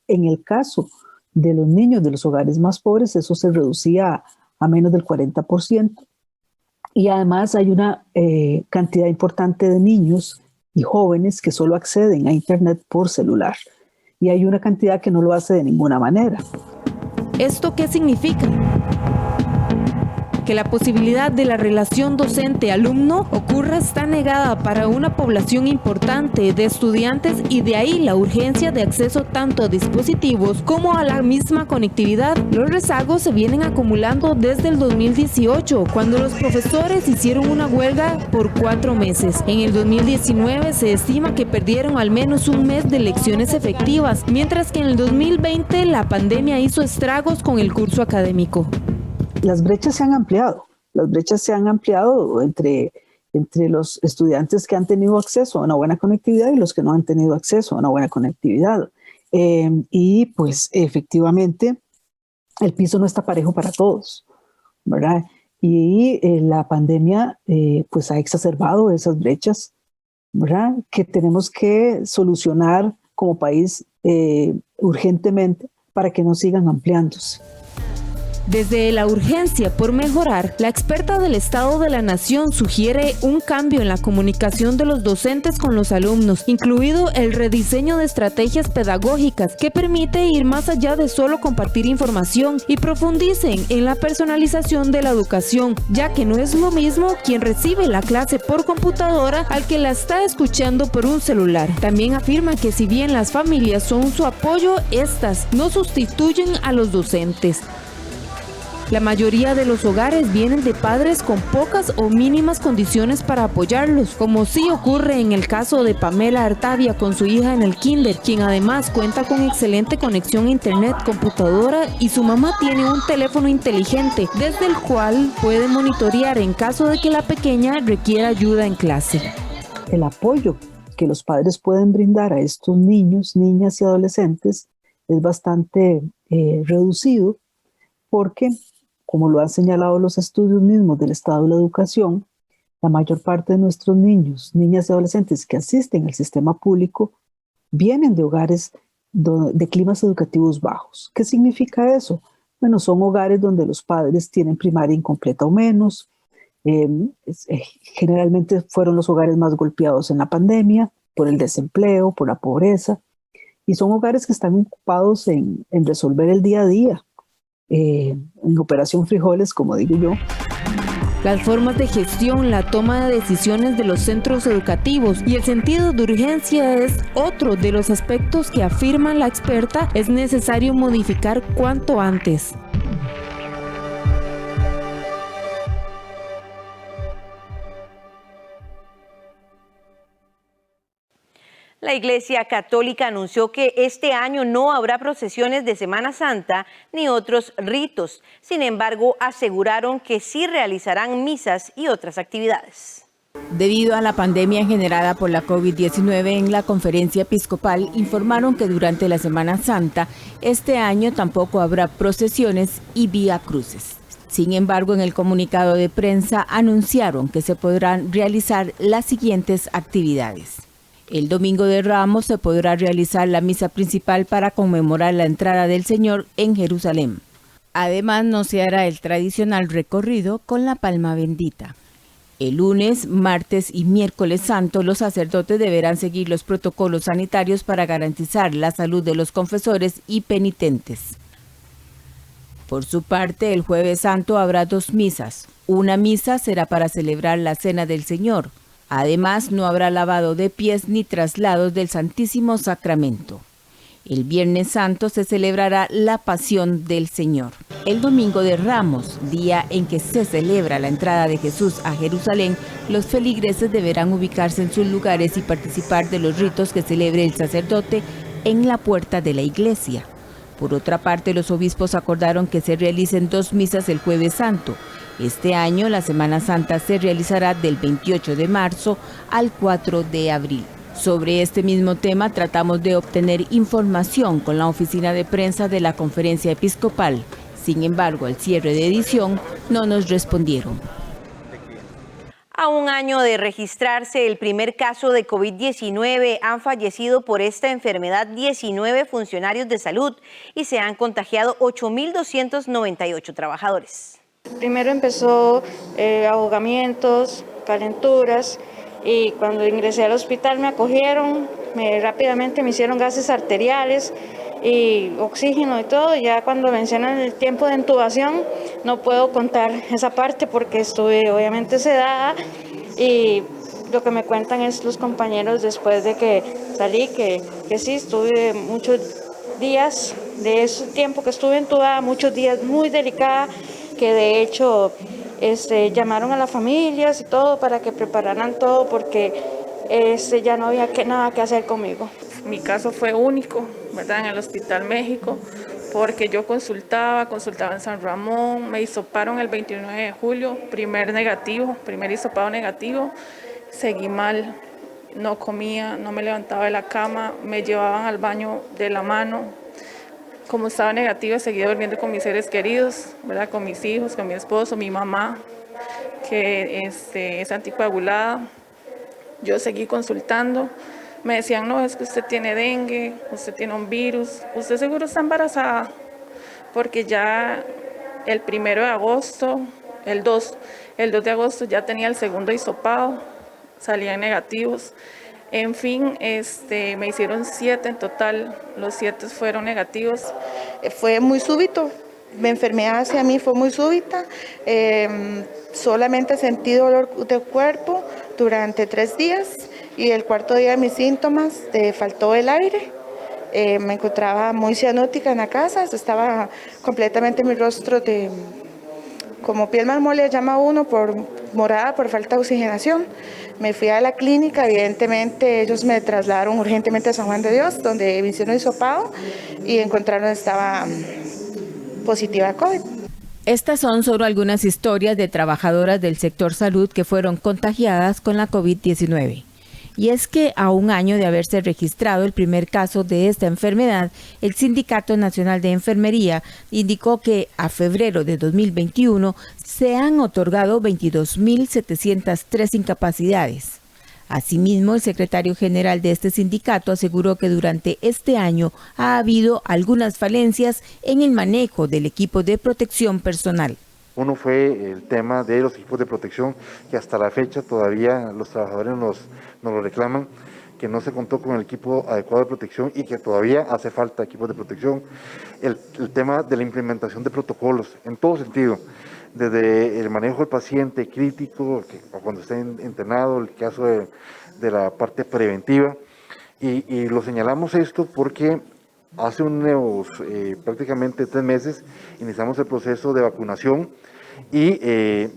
en el caso de los niños de los hogares más pobres, eso se reducía a menos del 40%. Y además hay una cantidad importante de niños y jóvenes que solo acceden a internet por celular. y hay una cantidad que no lo hace de ninguna manera. ¿Esto qué significa? Que la posibilidad de la relación docente-alumno ocurra está negada para una población importante de estudiantes y de ahí la urgencia de acceso tanto a dispositivos como a la misma conectividad. Los rezagos se vienen acumulando desde el 2018, cuando los profesores hicieron una huelga por 4 meses. En el 2019 se estima que perdieron al menos un mes de lecciones efectivas, mientras que en el 2020 la pandemia hizo estragos con el curso académico. Las brechas se han ampliado entre los estudiantes que han tenido acceso a una buena conectividad y los que no han tenido acceso a una buena conectividad. Y pues efectivamente el piso no está parejo para todos, ¿verdad? Y la pandemia pues ha exacerbado esas brechas, ¿verdad? Que tenemos que solucionar como país urgentemente para que no sigan ampliándose. Desde la urgencia por mejorar, la experta del Estado de la Nación sugiere un cambio en la comunicación de los docentes con los alumnos, incluido el rediseño de estrategias pedagógicas que permite ir más allá de solo compartir información y profundicen en la personalización de la educación, ya que no es lo mismo quien recibe la clase por computadora al que la está escuchando por un celular. También afirma que si bien las familias son su apoyo, estas no sustituyen a los docentes. La mayoría de los hogares vienen de padres con pocas o mínimas condiciones para apoyarlos, como sí ocurre en el caso de Pamela Artavia con su hija en el kinder, quien además cuenta con excelente conexión a internet, computadora y su mamá tiene un teléfono inteligente, desde el cual puede monitorear en caso de que la pequeña requiera ayuda en clase. El apoyo que los padres pueden brindar a estos niños, niñas y adolescentes es bastante reducido porque, como lo han señalado los estudios mismos del Estado de la Educación, la mayor parte de nuestros niños, niñas y adolescentes que asisten al sistema público vienen de hogares de climas educativos bajos. ¿Qué significa eso? Bueno, son hogares donde los padres tienen primaria incompleta o menos. Generalmente fueron los hogares más golpeados en la pandemia por el desempleo, por la pobreza, y son hogares que están ocupados en resolver el día a día. En operación frijoles, como digo yo. Las formas de gestión, la toma de decisiones de los centros educativos y el sentido de urgencia es otro de los aspectos que afirma la experta es necesario modificar cuanto antes. La Iglesia Católica anunció que este año no habrá procesiones de Semana Santa ni otros ritos. Sin embargo, aseguraron que sí realizarán misas y otras actividades. Debido a la pandemia generada por la COVID-19, en la conferencia episcopal informaron que durante la Semana Santa este año tampoco habrá procesiones y vía cruces. Sin embargo, en el comunicado de prensa anunciaron que se podrán realizar las siguientes actividades. El Domingo de Ramos se podrá realizar la misa principal para conmemorar la entrada del Señor en Jerusalén. Además, no se hará el tradicional recorrido con la palma bendita. El lunes, martes y miércoles santo, los sacerdotes deberán seguir los protocolos sanitarios para garantizar la salud de los confesores y penitentes. Por su parte, el jueves santo habrá 2 misas. Una misa será para celebrar la Cena del Señor. Además, no habrá lavado de pies ni traslados del Santísimo Sacramento. El Viernes Santo se celebrará la Pasión del Señor. El Domingo de Ramos, día en que se celebra la entrada de Jesús a Jerusalén, los feligreses deberán ubicarse en sus lugares y participar de los ritos que celebre el sacerdote en la puerta de la iglesia. Por otra parte, los obispos acordaron que se realicen 2 misas el Jueves Santo. Este año, la Semana Santa se realizará del 28 de marzo al 4 de abril. Sobre este mismo tema, tratamos de obtener información con la oficina de prensa de la Conferencia Episcopal. Sin embargo, al cierre de edición, no nos respondieron. A un año de registrarse el primer caso de COVID-19, han fallecido por esta enfermedad 19 funcionarios de salud y se han contagiado 8.298 trabajadores. Primero empezó ahogamientos, calenturas, y cuando ingresé al hospital me acogieron, rápidamente me hicieron gases arteriales y oxígeno y todo. Ya cuando mencionan el tiempo de intubación no puedo contar esa parte porque estuve obviamente sedada, y lo que me cuentan es los compañeros después de que salí, que sí, estuve muchos días, de ese tiempo que estuve intubada, muchos días muy delicada, que de hecho llamaron a las familias y todo para que prepararan todo porque ya no había nada que hacer conmigo. Mi caso fue único, ¿verdad? En el Hospital México, porque yo consultaba en San Ramón, me hisoparon el 29 de julio, primer hisopado negativo, seguí mal, no comía, no me levantaba de la cama, me llevaban al baño de la mano. Como estaba negativa, seguí durmiendo con mis seres queridos, ¿verdad? Con mis hijos, con mi esposo, mi mamá, que es anticoagulada. Yo seguí consultando. Me decían, no, es que usted tiene dengue, usted tiene un virus, usted seguro está embarazada, porque ya el 1 de agosto, el 2 de agosto ya tenía el segundo hisopado, salían negativos. En fin, me hicieron 7 en total, los 7 fueron negativos. Fue muy súbito, mi enfermedad hacia mí fue muy súbita, solamente sentí dolor de cuerpo durante 3 días. Y el 4º día de mis síntomas, faltó el aire, me encontraba muy cianótica en la casa, estaba completamente mi rostro como piel marmolea, llama uno, morada por falta de oxigenación. Me fui a la clínica, evidentemente ellos me trasladaron urgentemente a San Juan de Dios, donde me hicieron hisopado y encontraron que estaba positiva a COVID. Estas son solo algunas historias de trabajadoras del sector salud que fueron contagiadas con la COVID-19. Y es que a un año de haberse registrado el primer caso de esta enfermedad, el Sindicato Nacional de Enfermería indicó que a febrero de 2021 se han otorgado 22.703 incapacidades. Asimismo, el secretario general de este sindicato aseguró que durante este año ha habido algunas falencias en el manejo del equipo de protección personal. Uno fue el tema de los equipos de protección, que hasta la fecha todavía los trabajadores nos lo reclaman, que no se contó con el equipo adecuado de protección y que todavía hace falta equipos de protección. El tema de la implementación de protocolos, en todo sentido, desde el manejo del paciente crítico, o cuando esté internado, el caso de la parte preventiva, y lo señalamos esto porque hace prácticamente 3 meses iniciamos el proceso de vacunación y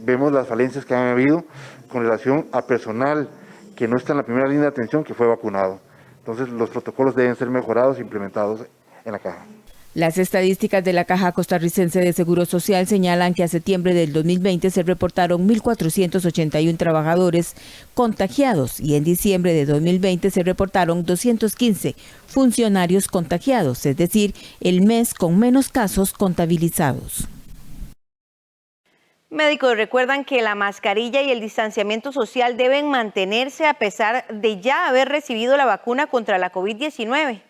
vemos las falencias que han habido con relación a personal que no está en la primera línea de atención que fue vacunado. Entonces los protocolos deben ser mejorados e implementados en la caja. Las estadísticas de la Caja Costarricense de Seguro Social señalan que a septiembre del 2020 se reportaron 1.481 trabajadores contagiados y en diciembre de 2020 se reportaron 215 funcionarios contagiados, es decir, el mes con menos casos contabilizados. Médicos recuerdan que la mascarilla y el distanciamiento social deben mantenerse a pesar de ya haber recibido la vacuna contra la COVID-19.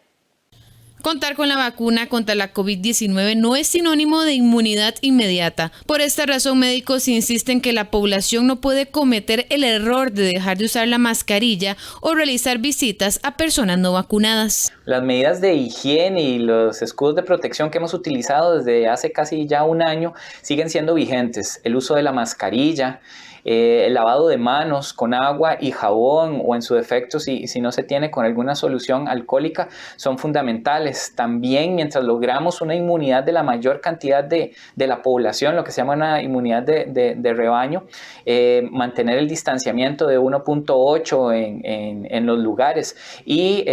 Contar con la vacuna contra la COVID-19 no es sinónimo de inmunidad inmediata. Por esta razón, médicos insisten que la población no puede cometer el error de dejar de usar la mascarilla o realizar visitas a personas no vacunadas. Las medidas de higiene y los escudos de protección que hemos utilizado desde hace casi ya un año siguen siendo vigentes. El uso de la mascarilla, el lavado de manos con agua y jabón o en su defecto si no se tiene con alguna solución alcohólica son fundamentales. También mientras logramos una inmunidad de la mayor cantidad de la población, lo que se llama una inmunidad de rebaño, mantener el distanciamiento de 1.8 en los lugares y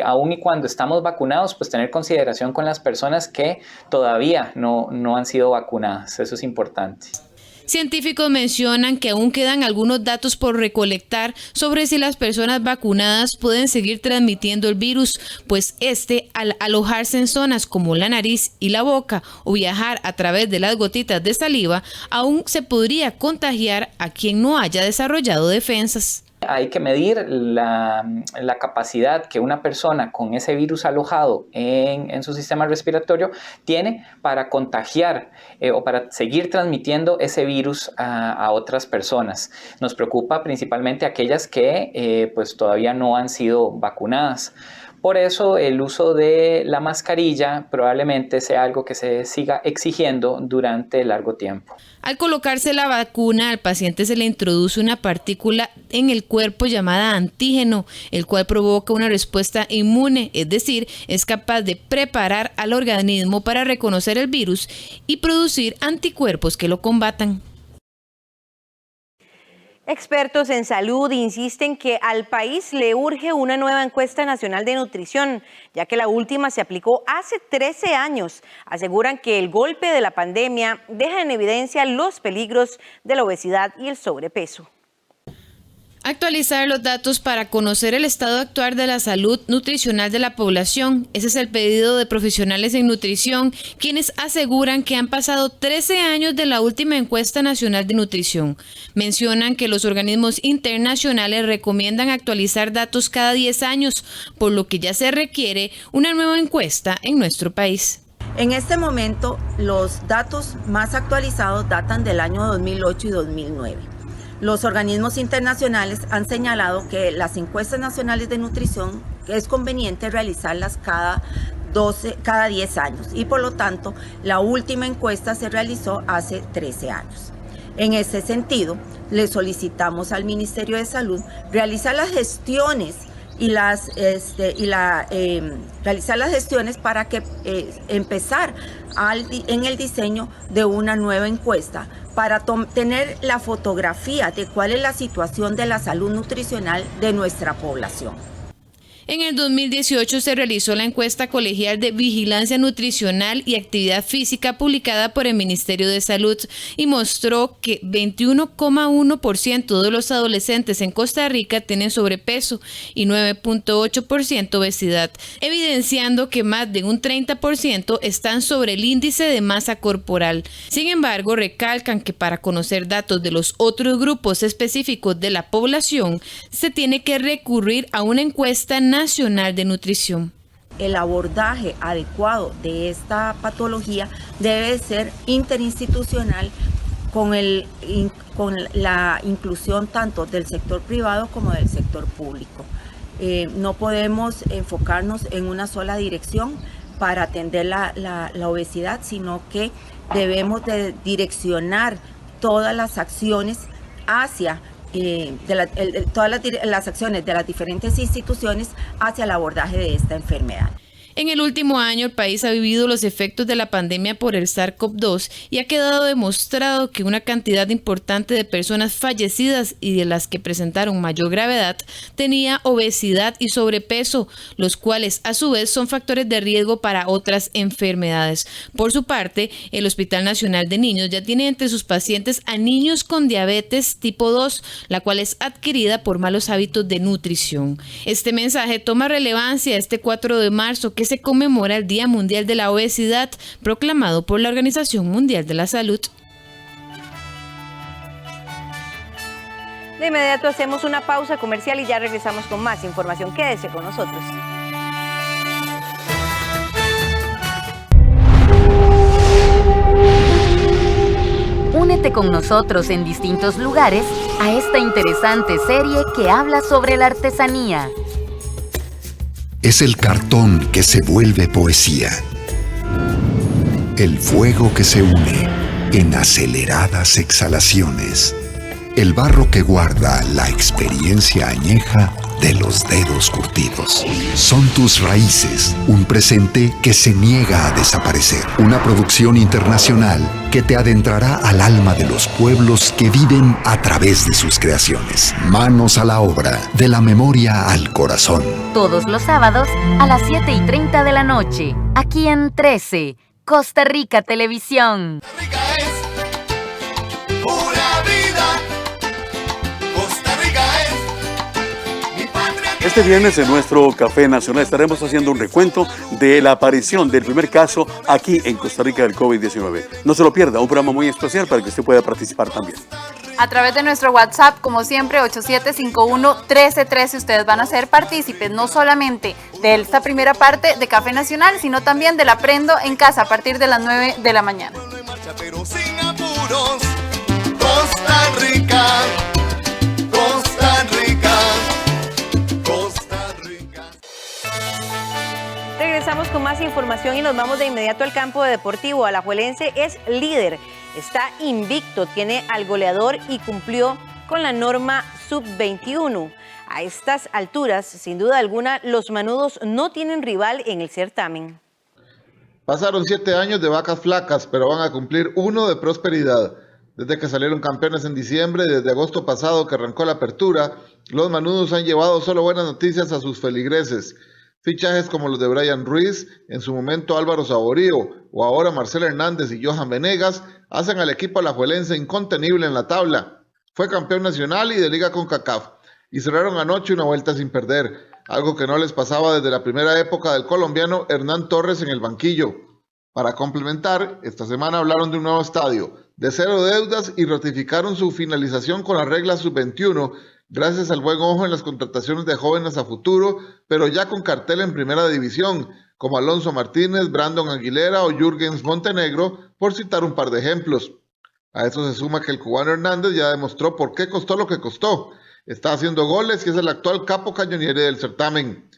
aún y cuando estamos vacunados, pues tener consideración con las personas que todavía no han sido vacunadas. Eso es importante. Científicos mencionan que aún quedan algunos datos por recolectar sobre si las personas vacunadas pueden seguir transmitiendo el virus, pues al alojarse en zonas como la nariz y la boca o viajar a través de las gotitas de saliva, aún se podría contagiar a quien no haya desarrollado defensas. Hay que medir la capacidad que una persona con ese virus alojado en su sistema respiratorio tiene para contagiar o para seguir transmitiendo ese virus a otras personas. Nos preocupa principalmente aquellas que pues todavía no han sido vacunadas. Por eso el uso de la mascarilla probablemente sea algo que se siga exigiendo durante largo tiempo. Al colocarse la vacuna, al paciente se le introduce una partícula en el cuerpo llamada antígeno, el cual provoca una respuesta inmune, es decir, es capaz de preparar al organismo para reconocer el virus y producir anticuerpos que lo combatan. Expertos en salud insisten que al país le urge una nueva encuesta nacional de nutrición, ya que la última se aplicó hace 13 años. Aseguran que el golpe de la pandemia deja en evidencia los peligros de la obesidad y el sobrepeso. Actualizar los datos para conocer el estado actual de la salud nutricional de la población. Ese es el pedido de profesionales en nutrición, quienes aseguran que han pasado 13 años de la última encuesta nacional de nutrición. Mencionan que los organismos internacionales recomiendan actualizar datos cada 10 años, por lo que ya se requiere una nueva encuesta en nuestro país. En este momento, los datos más actualizados datan del año 2008 y 2009. Los organismos internacionales han señalado que las encuestas nacionales de nutrición es conveniente realizarlas cada 10 años y por lo tanto la última encuesta se realizó hace 13 años. En ese sentido, le solicitamos al Ministerio de Salud realizar las gestiones realizar las gestiones para que empezar en el diseño de una nueva encuesta para tener la fotografía de cuál es la situación de la salud nutricional de nuestra población. En el 2018 se realizó la encuesta colegial de vigilancia nutricional y actividad física publicada por el Ministerio de Salud y mostró que 21,1% de los adolescentes en Costa Rica tienen sobrepeso y 9,8% obesidad, evidenciando que más de un 30% están sobre el índice de masa corporal. Sin embargo, recalcan que para conocer datos de los otros grupos específicos de la población, se tiene que recurrir a una encuesta nacional de nutrición. El abordaje adecuado de esta patología debe ser interinstitucional con la inclusión tanto del sector privado como del sector público. No podemos enfocarnos en una sola dirección para atender la obesidad, sino que debemos de direccionar todas las acciones hacia todas las acciones de las diferentes instituciones hacia el abordaje de esta enfermedad. En el último año, el país ha vivido los efectos de la pandemia por el SARS-CoV-2 y ha quedado demostrado que una cantidad importante de personas fallecidas y de las que presentaron mayor gravedad tenía obesidad y sobrepeso, los cuales a su vez son factores de riesgo para otras enfermedades. Por su parte, el Hospital Nacional de Niños ya tiene entre sus pacientes a niños con diabetes tipo 2, la cual es adquirida por malos hábitos de nutrición. Este mensaje toma relevancia este 4 de marzo, que se conmemora el Día Mundial de la Obesidad, proclamado por la Organización Mundial de la Salud. De inmediato hacemos una pausa comercial y ya regresamos con más información. Quédese con nosotros. Únete con nosotros en distintos lugares a esta interesante serie que habla sobre la artesanía. Es el cartón que se vuelve poesía. El fuego que se une en aceleradas exhalaciones. El barro que guarda la experiencia añeja de los dedos curtidos. Son tus raíces, un presente que se niega a desaparecer. Una producción internacional que te adentrará al alma de los pueblos que viven a través de sus creaciones. Manos a la obra, de la memoria al corazón. Todos los sábados a las 7:30 de la noche, aquí en 13, Costa Rica Televisión. Este viernes en nuestro Café Nacional estaremos haciendo un recuento de la aparición del primer caso aquí en Costa Rica del COVID-19. No se lo pierda, un programa muy especial para que usted pueda participar también. A través de nuestro WhatsApp, como siempre, 8751-1313, ustedes van a ser partícipes no solamente de esta primera parte de Café Nacional, sino también del Aprendo en Casa a partir de las 9 de la mañana. Costa Rica, Costa Rica, Costa Rica. Regresamos con más información y nos vamos de inmediato al campo deportivo. Alajuelense es líder, está invicto, tiene al goleador y cumplió con la norma sub-21. A estas alturas, sin duda alguna, los manudos no tienen rival en el certamen. Pasaron 7 años de vacas flacas, pero van a cumplir 1 de prosperidad. Desde que salieron campeones en diciembre y desde agosto pasado que arrancó la apertura, los manudos han llevado solo buenas noticias a sus feligreses. Fichajes como los de Brian Ruiz, en su momento Álvaro Saborío, o ahora Marcelo Hernández y Johan Venegas, hacen al equipo alajuelense incontenible en la tabla. Fue campeón nacional y de Liga CONCACAF, y cerraron anoche una vuelta sin perder, algo que no les pasaba desde la primera época del colombiano Hernán Torres en el banquillo. Para complementar, esta semana hablaron de un nuevo estadio, de 0 deudas y ratificaron su finalización con la regla sub-21, gracias al buen ojo en las contrataciones de jóvenes a futuro, pero ya con cartel en primera división, como Alonso Martínez, Brandon Aguilera o Jürgens Montenegro, por citar un par de ejemplos. A eso se suma que el cubano Hernández ya demostró por qué costó lo que costó. Está haciendo goles y es el actual capo cañoniere del certamen.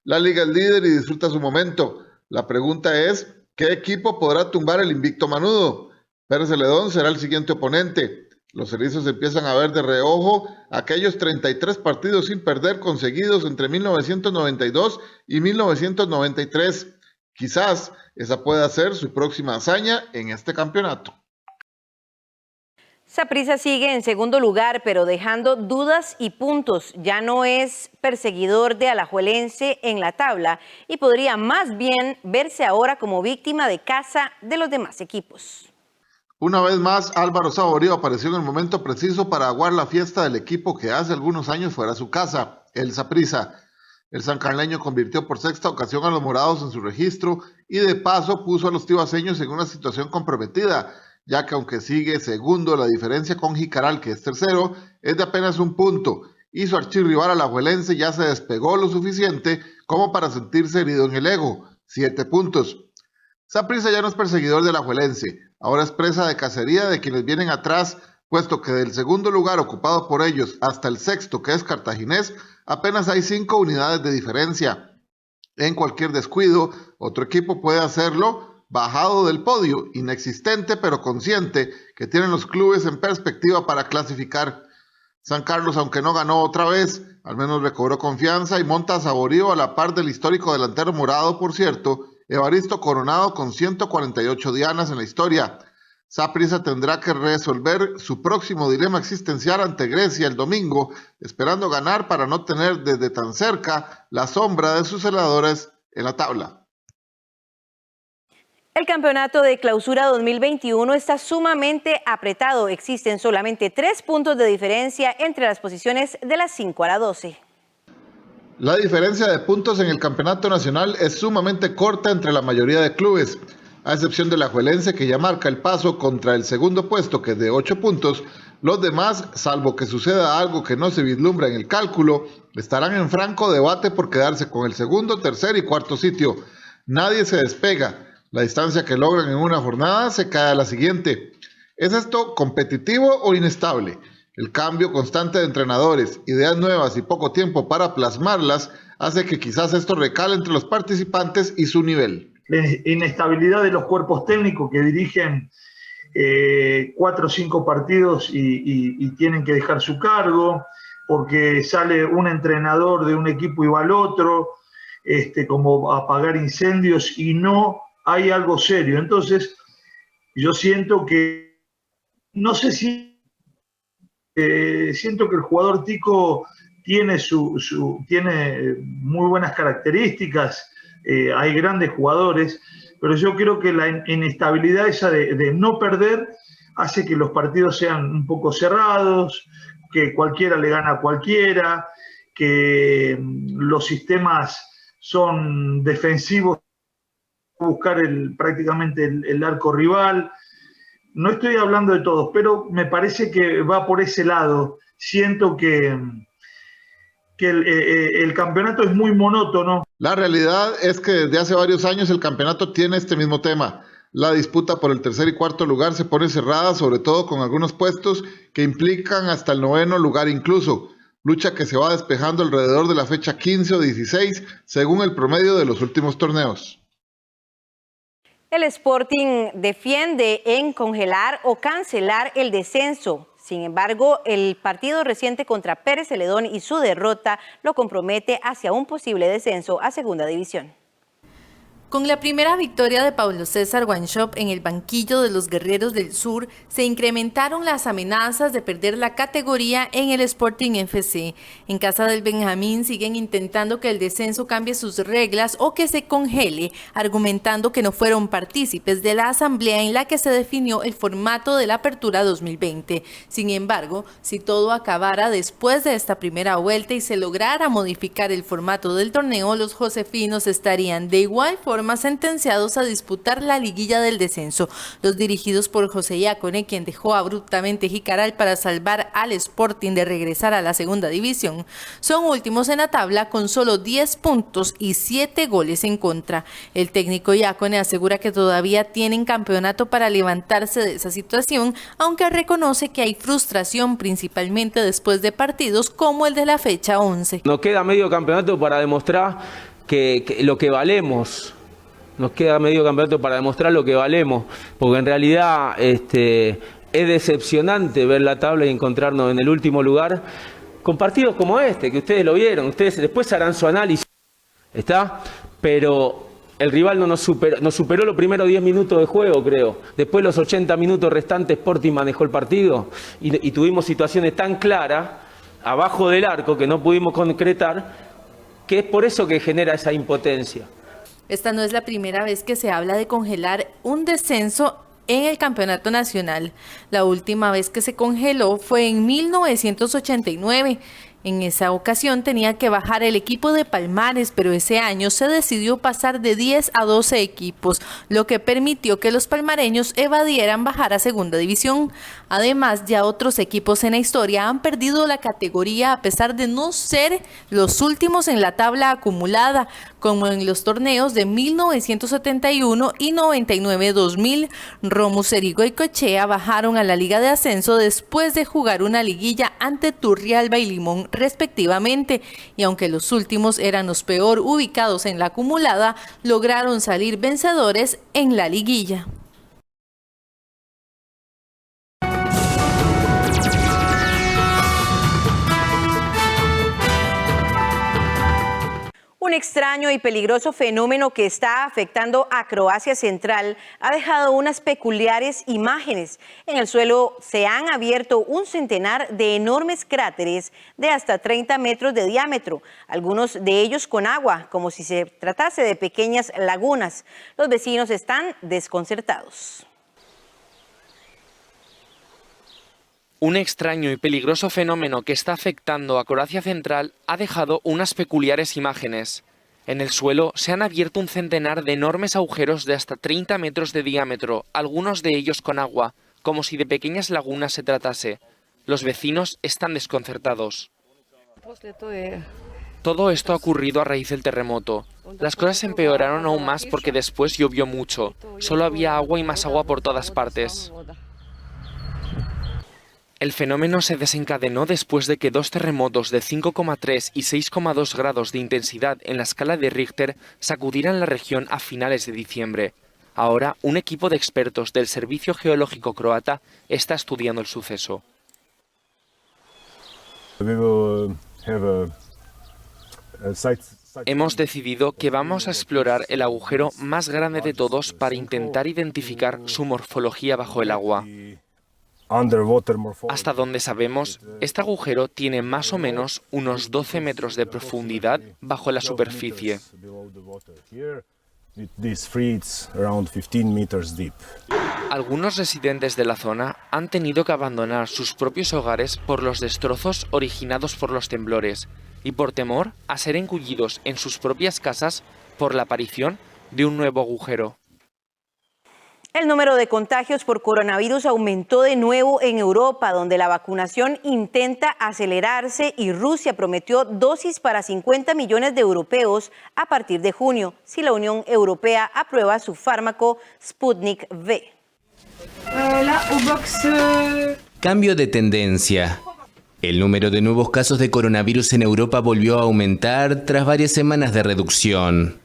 La liga es líder y disfruta su momento. La pregunta es, ¿qué equipo podrá tumbar el invicto manudo? Pérez Celedón será el siguiente oponente. Los erizos empiezan a ver de reojo aquellos 33 partidos sin perder conseguidos entre 1992 y 1993. Quizás esa pueda ser su próxima hazaña en este campeonato. Saprissa sigue en segundo lugar, pero dejando dudas y puntos. Ya no es perseguidor de Alajuelense en la tabla y podría más bien verse ahora como víctima de caza de los demás equipos. Una vez más, Álvaro Saborío apareció en el momento preciso para aguar la fiesta del equipo que hace algunos años fuera su casa, el Saprissa. El sancarleño convirtió por sexta ocasión a los morados en su registro y de paso puso a los tibaseños en una situación comprometida, ya que aunque sigue segundo, la diferencia con Jicaral, que es tercero, es de apenas 1 punto, y su archirrival alajuelense ya se despegó lo suficiente como para sentirse herido en el ego, 7 puntos. Saprissa ya no es perseguidor del alajuelense, ahora es presa de cacería de quienes vienen atrás, puesto que del segundo lugar ocupado por ellos hasta el sexto, que es Cartaginés, apenas hay 5 unidades de diferencia. En cualquier descuido, otro equipo puede hacerlo bajado del podio, inexistente pero consciente, que tienen los clubes en perspectiva para clasificar. San Carlos, aunque no ganó otra vez, al menos recobró confianza y monta a Saborío a la par del histórico delantero morado, por cierto, Evaristo Coronado, con 148 dianas en la historia. Saprissa tendrá que resolver su próximo dilema existencial ante Grecia el domingo, esperando ganar para no tener desde tan cerca la sombra de sus celadores en la tabla. El campeonato de clausura 2021 está sumamente apretado. Existen solamente 3 puntos de diferencia entre las posiciones de las 5 a la 12. La diferencia de puntos en el campeonato nacional es sumamente corta entre la mayoría de clubes, a excepción del Alajuelense, que ya marca el paso contra el segundo puesto, que es de 8 puntos. Los demás, salvo que suceda algo que no se vislumbra en el cálculo, estarán en franco debate por quedarse con el segundo, tercer y cuarto sitio. Nadie se despega. La distancia que logran en una jornada se cae a la siguiente. ¿Es esto competitivo o inestable? El cambio constante de entrenadores, ideas nuevas y poco tiempo para plasmarlas hace que quizás esto recale entre los participantes y su nivel. La inestabilidad de los cuerpos técnicos que dirigen 4 o 5 partidos y tienen que dejar su cargo, porque sale un entrenador de un equipo y va al otro, como a apagar incendios y no hay algo serio. Entonces, yo siento que, no sé si, siento que el jugador tico tiene, tiene muy buenas características, hay grandes jugadores, pero yo creo que la inestabilidad esa de no perder hace que los partidos sean un poco cerrados, que cualquiera le gana a cualquiera, que los sistemas son defensivos, buscar prácticamente el arco rival. No estoy hablando de todos, pero me parece que va por ese lado. Siento que el campeonato es muy monótono. La realidad es que desde hace varios años el campeonato tiene este mismo tema. La disputa por el tercer y cuarto lugar se pone cerrada, sobre todo con algunos puestos que implican hasta el 9º lugar incluso. Lucha que se va despejando alrededor de la fecha 15 o 16, según el promedio de los últimos torneos. El Sporting defiende en congelar o cancelar el descenso. Sin embargo, el partido reciente contra Pérez Celedón y su derrota lo compromete hacia un posible descenso a Segunda División. Con la primera victoria de Pablo César Wanshop en el banquillo de los Guerreros del Sur, se incrementaron las amenazas de perder la categoría en el Sporting FC. En casa del Benjamín siguen intentando que el descenso cambie sus reglas o que se congele, argumentando que no fueron partícipes de la asamblea en la que se definió el formato de la Apertura 2020. Sin embargo, si todo acabara después de esta primera vuelta y se lograra modificar el formato del torneo, los josefinos estarían de igual forma sentenciados a disputar la liguilla del descenso. Los dirigidos por José Yacone, quien dejó abruptamente Jicaral para salvar al Sporting de regresar a la Segunda División, son últimos en la tabla con solo 10 puntos y 7 goles en contra. El técnico Yacone asegura que todavía tienen campeonato para levantarse de esa situación, aunque reconoce que hay frustración principalmente después de partidos como el de la fecha 11. Nos queda medio campeonato para demostrar que lo que valemos. Nos queda medio campeonato para demostrar lo que valemos, porque en realidad es decepcionante ver la tabla y encontrarnos en el último lugar con partidos como este, que ustedes lo vieron, ustedes después harán su análisis, ¿está? Pero el rival no nos superó los primeros 10 minutos de juego, creo. Después los 80 minutos restantes Sporting manejó el partido y tuvimos situaciones tan claras abajo del arco que no pudimos concretar, que es por eso que genera esa impotencia. Esta no es la primera vez que se habla de congelar un descenso en el campeonato nacional. La última vez que se congeló fue en 1989. En esa ocasión tenía que bajar el equipo de Palmares, pero ese año se decidió pasar de 10 a 12 equipos, lo que permitió que los palmareños evadieran bajar a Segunda División. Además, ya otros equipos en la historia han perdido la categoría a pesar de no ser los últimos en la tabla acumulada, como en los torneos de 1971 y 99-2000. Romus, Erigo y Cochea bajaron a la Liga de Ascenso después de jugar una liguilla ante Turrialba y Limón respectivamente, y aunque los últimos eran los peor ubicados en la acumulada, lograron salir vencedores en la liguilla. Un extraño y peligroso fenómeno que está afectando a Croacia Central ha dejado unas peculiares imágenes. En el suelo se han abierto un centenar de enormes cráteres de hasta 30 metros de diámetro, algunos de ellos con agua, como si se tratase de pequeñas lagunas. Los vecinos están desconcertados. Un extraño y peligroso fenómeno que está afectando a Croacia Central ha dejado unas peculiares imágenes. En el suelo se han abierto un centenar de enormes agujeros de hasta 30 metros de diámetro, algunos de ellos con agua, como si de pequeñas lagunas se tratase. Los vecinos están desconcertados. Todo esto ha ocurrido a raíz del terremoto. Las cosas empeoraron aún más porque después llovió mucho. Solo había agua y más agua por todas partes. El fenómeno se desencadenó después de que dos terremotos de 5,3 y 6,2 grados de intensidad en la escala de Richter sacudieran la región a finales de diciembre. Ahora, un equipo de expertos del Servicio Geológico croata está estudiando el suceso. Hemos decidido que vamos a explorar el agujero más grande de todos para intentar identificar su morfología bajo el agua. Hasta donde sabemos, este agujero tiene más o menos unos 12 metros de profundidad bajo la superficie. Algunos residentes de la zona han tenido que abandonar sus propios hogares por los destrozos originados por los temblores y por temor a ser engullidos en sus propias casas por la aparición de un nuevo agujero. El número de contagios por coronavirus aumentó de nuevo en Europa, donde la vacunación intenta acelerarse y Rusia prometió dosis para 50 millones de europeos a partir de junio, si la Unión Europea aprueba su fármaco Sputnik V. Cambio de tendencia. El número de nuevos casos de coronavirus en Europa volvió a aumentar tras varias semanas de reducción.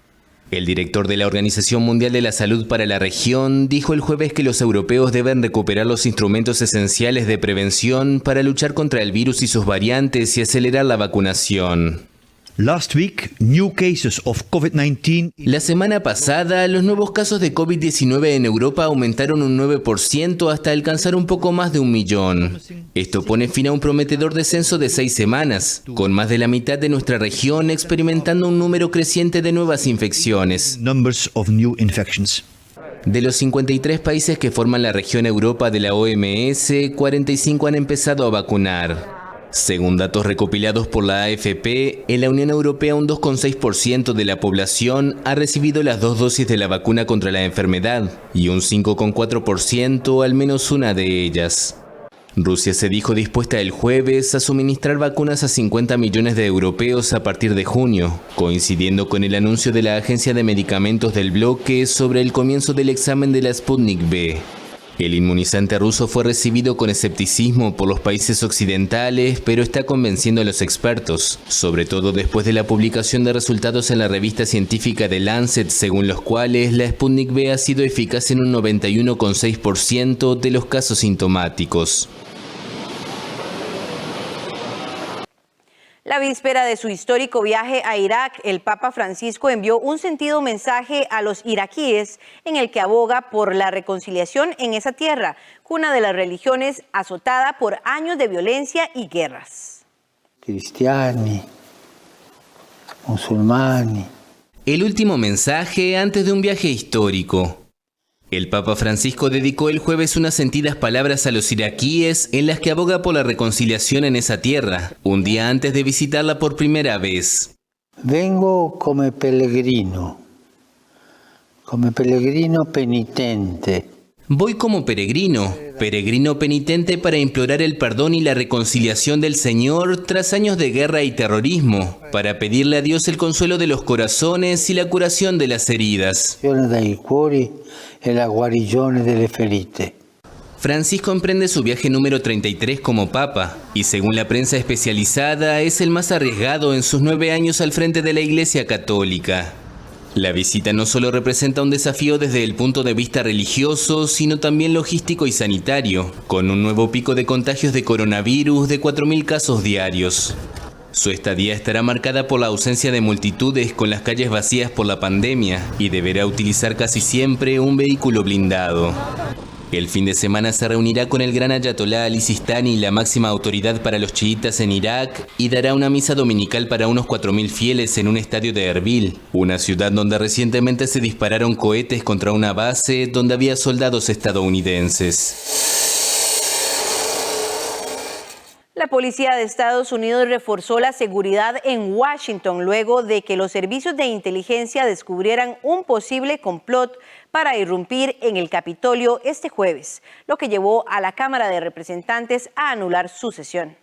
El director de la Organización Mundial de la Salud para la región dijo el jueves que los europeos deben recuperar los instrumentos esenciales de prevención para luchar contra el virus y sus variantes y acelerar la vacunación. Last week, new cases of COVID-19. La semana pasada, los nuevos casos de COVID-19 en Europa aumentaron un 9% hasta alcanzar un poco más de 1 millón. Esto pone fin a un prometedor descenso de 6 semanas, con más de la mitad de nuestra región experimentando un número creciente de nuevas infecciones. Numbers of new infections. De los 53 países que forman la región Europa de la OMS, 45 han empezado a vacunar. Según datos recopilados por la AFP, en la Unión Europea un 2,6% de la población ha recibido las 2 dosis de la vacuna contra la enfermedad y un 5,4% al menos una de ellas. Rusia se dijo dispuesta el jueves a suministrar vacunas a 50 millones de europeos a partir de junio, coincidiendo con el anuncio de la Agencia de Medicamentos del bloque sobre el comienzo del examen de la Sputnik V. El inmunizante ruso fue recibido con escepticismo por los países occidentales, pero está convenciendo a los expertos, sobre todo después de la publicación de resultados en la revista científica The Lancet, según los cuales la Sputnik V ha sido eficaz en un 91,6% de los casos sintomáticos. La víspera de su histórico viaje a Irak, el Papa Francisco envió un sentido mensaje a los iraquíes en el que aboga por la reconciliación en esa tierra, cuna de las religiones azotada por años de violencia y guerras. Cristiani, musulmani. El último mensaje antes de un viaje histórico. El Papa Francisco dedicó el jueves unas sentidas palabras a los iraquíes en las que aboga por la reconciliación en esa tierra, un día antes de visitarla por primera vez. Vengo come pellegrino penitente. Voy como peregrino penitente para implorar el perdón y la reconciliación del Señor tras años de guerra y terrorismo, para pedirle a Dios el consuelo de los corazones y la curación de las heridas. Francisco emprende su viaje número 33 como Papa y según la prensa especializada es el más arriesgado en sus 9 años al frente de la Iglesia Católica. La visita no solo representa un desafío desde el punto de vista religioso, sino también logístico y sanitario, con un nuevo pico de contagios de coronavirus de 4.000 casos diarios. Su estadía estará marcada por la ausencia de multitudes con las calles vacías por la pandemia y deberá utilizar casi siempre un vehículo blindado. El fin de semana se reunirá con el gran ayatolá Ali Sistani, la máxima autoridad para los chiitas en Irak, y dará una misa dominical para unos 4.000 fieles en un estadio de Erbil, una ciudad donde recientemente se dispararon cohetes contra una base donde había soldados estadounidenses. La policía de Estados Unidos reforzó la seguridad en Washington luego de que los servicios de inteligencia descubrieran un posible complot para irrumpir en el Capitolio este jueves, lo que llevó a la Cámara de Representantes a anular su sesión.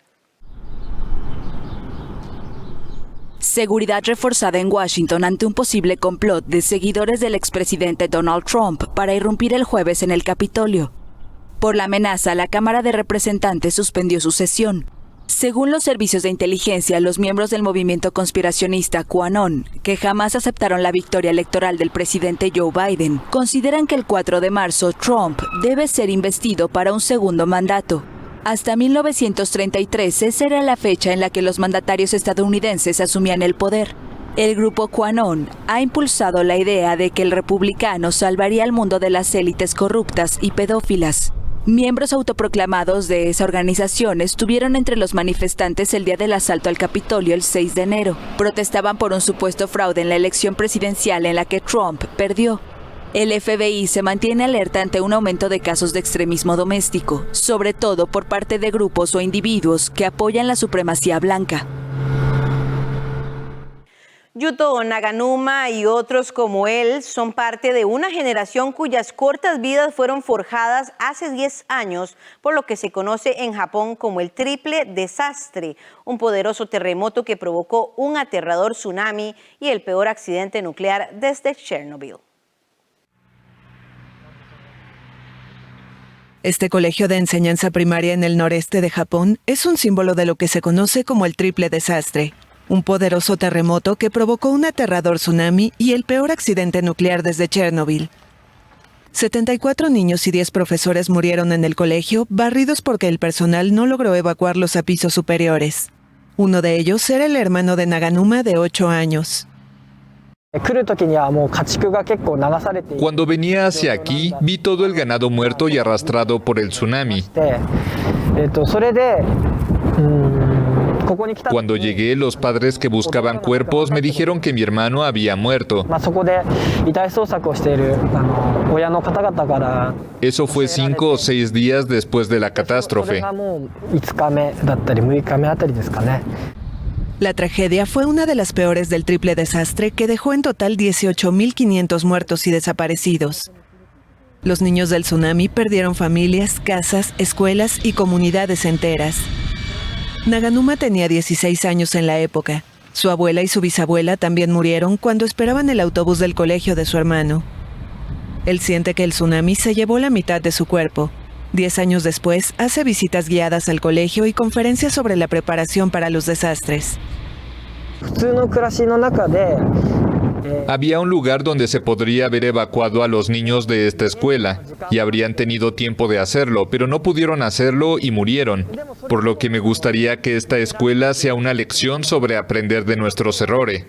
Seguridad reforzada en Washington ante un posible complot de seguidores del expresidente Donald Trump para irrumpir el jueves en el Capitolio. Por la amenaza, la Cámara de Representantes suspendió su sesión. Según los servicios de inteligencia, los miembros del movimiento conspiracionista QAnon, que jamás aceptaron la victoria electoral del presidente Joe Biden, consideran que el 4 de marzo Trump debe ser investido para un segundo mandato. Hasta 1933, esa era la fecha en la que los mandatarios estadounidenses asumían el poder. El grupo QAnon ha impulsado la idea de que el republicano salvaría al mundo de las élites corruptas y pedófilas. Miembros autoproclamados de esa organización estuvieron entre los manifestantes el día del asalto al Capitolio el 6 de enero. Protestaban por un supuesto fraude en la elección presidencial en la que Trump perdió. El FBI se mantiene alerta ante un aumento de casos de extremismo doméstico, sobre todo por parte de grupos o individuos que apoyan la supremacía blanca. Yuto Naganuma y otros como él son parte de una generación cuyas cortas vidas fueron forjadas hace 10 años por lo que se conoce en Japón como el triple desastre, un poderoso terremoto que provocó un aterrador tsunami y el peor accidente nuclear desde Chernobyl. Este colegio de enseñanza primaria en el noreste de Japón es un símbolo de lo que se conoce como el triple desastre, un poderoso terremoto que provocó un aterrador tsunami y el peor accidente nuclear desde Chernobyl. 74 niños y 10 profesores murieron en el colegio, barridos porque el personal no logró evacuarlos a pisos superiores. Uno de ellos era el hermano de Naganuma de 8 años. Cuando venía hacia aquí, vi todo el ganado muerto y arrastrado por el tsunami. Cuando llegué, los padres que buscaban cuerpos me dijeron que mi hermano había muerto. Eso fue 5 o 6 días después de la catástrofe. La tragedia fue una de las peores del triple desastre que dejó en total 18.500 muertos y desaparecidos. Los niños del tsunami perdieron familias, casas, escuelas y comunidades enteras. Naganuma tenía 16 años en la época. Su abuela y su bisabuela también murieron cuando esperaban el autobús del colegio de su hermano. Él siente que el tsunami se llevó la mitad de su cuerpo. 10 años después, hace visitas guiadas al colegio y conferencias sobre la preparación para los desastres. Había un lugar donde se podría haber evacuado a los niños de esta escuela y habrían tenido tiempo de hacerlo, pero no pudieron hacerlo y murieron. Por lo que me gustaría que esta escuela sea una lección sobre aprender de nuestros errores.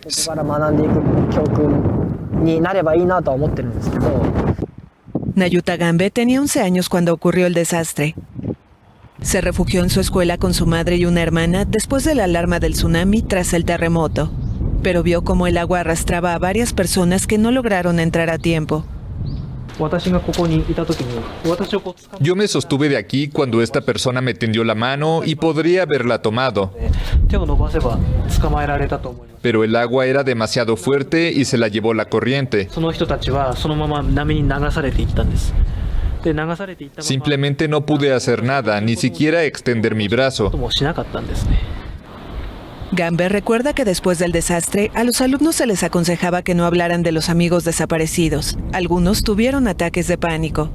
Nayuta Gambe tenía 11 años cuando ocurrió el desastre. Se refugió en su escuela con su madre y una hermana después de la alarma del tsunami tras el terremoto, pero vio cómo el agua arrastraba a varias personas que no lograron entrar a tiempo. Yo me sostuve de aquí cuando esta persona me tendió la mano y podría haberla tomado. Pero el agua era demasiado fuerte y se la llevó la corriente. Simplemente no pude hacer nada, ni siquiera extender mi brazo. Gambe recuerda que después del desastre, a los alumnos se les aconsejaba que no hablaran de los amigos desaparecidos. Algunos tuvieron ataques de pánico.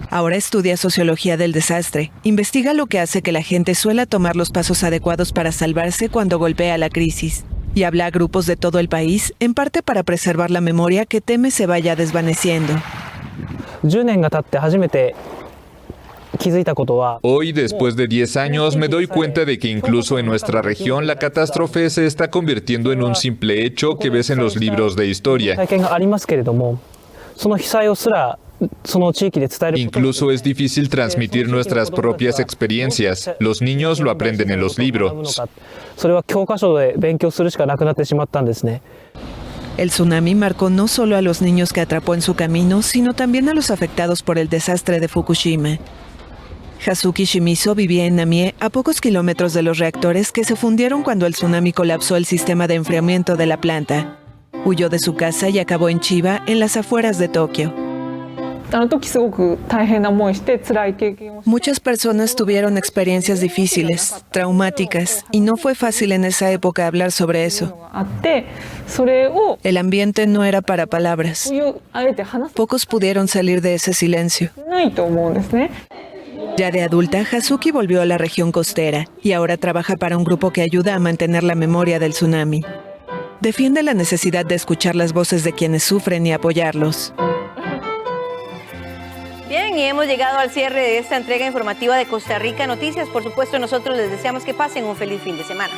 Ahora estudia sociología del desastre. Investiga lo que hace que la gente suela tomar los pasos adecuados para salvarse cuando golpea la crisis. Y habla a grupos de todo el país, en parte para preservar la memoria que teme se vaya desvaneciendo. Hoy, después de 10 años, me doy cuenta de que incluso en nuestra región la catástrofe se está convirtiendo en un simple hecho que ves en los libros de historia. Incluso es difícil transmitir nuestras propias experiencias. Los niños lo aprenden en los libros. El tsunami marcó no solo a los niños que atrapó en su camino, sino también a los afectados por el desastre de Fukushima. Hazuki Shimizu vivía en Namie, a pocos kilómetros de los reactores que se fundieron cuando el tsunami colapsó el sistema de enfriamiento de la planta. Huyó de su casa y acabó en Chiba, en las afueras de Tokio. Muchas personas tuvieron experiencias difíciles, traumáticas, y no fue fácil en esa época hablar sobre eso. El ambiente no era para palabras. Pocos pudieron salir de ese silencio. Ya de adulta, Hazuki volvió a la región costera y ahora trabaja para un grupo que ayuda a mantener la memoria del tsunami. Defiende la necesidad de escuchar las voces de quienes sufren y apoyarlos. Bien, y hemos llegado al cierre de esta entrega informativa de Costa Rica Noticias. Por supuesto, nosotros les deseamos que pasen un feliz fin de semana.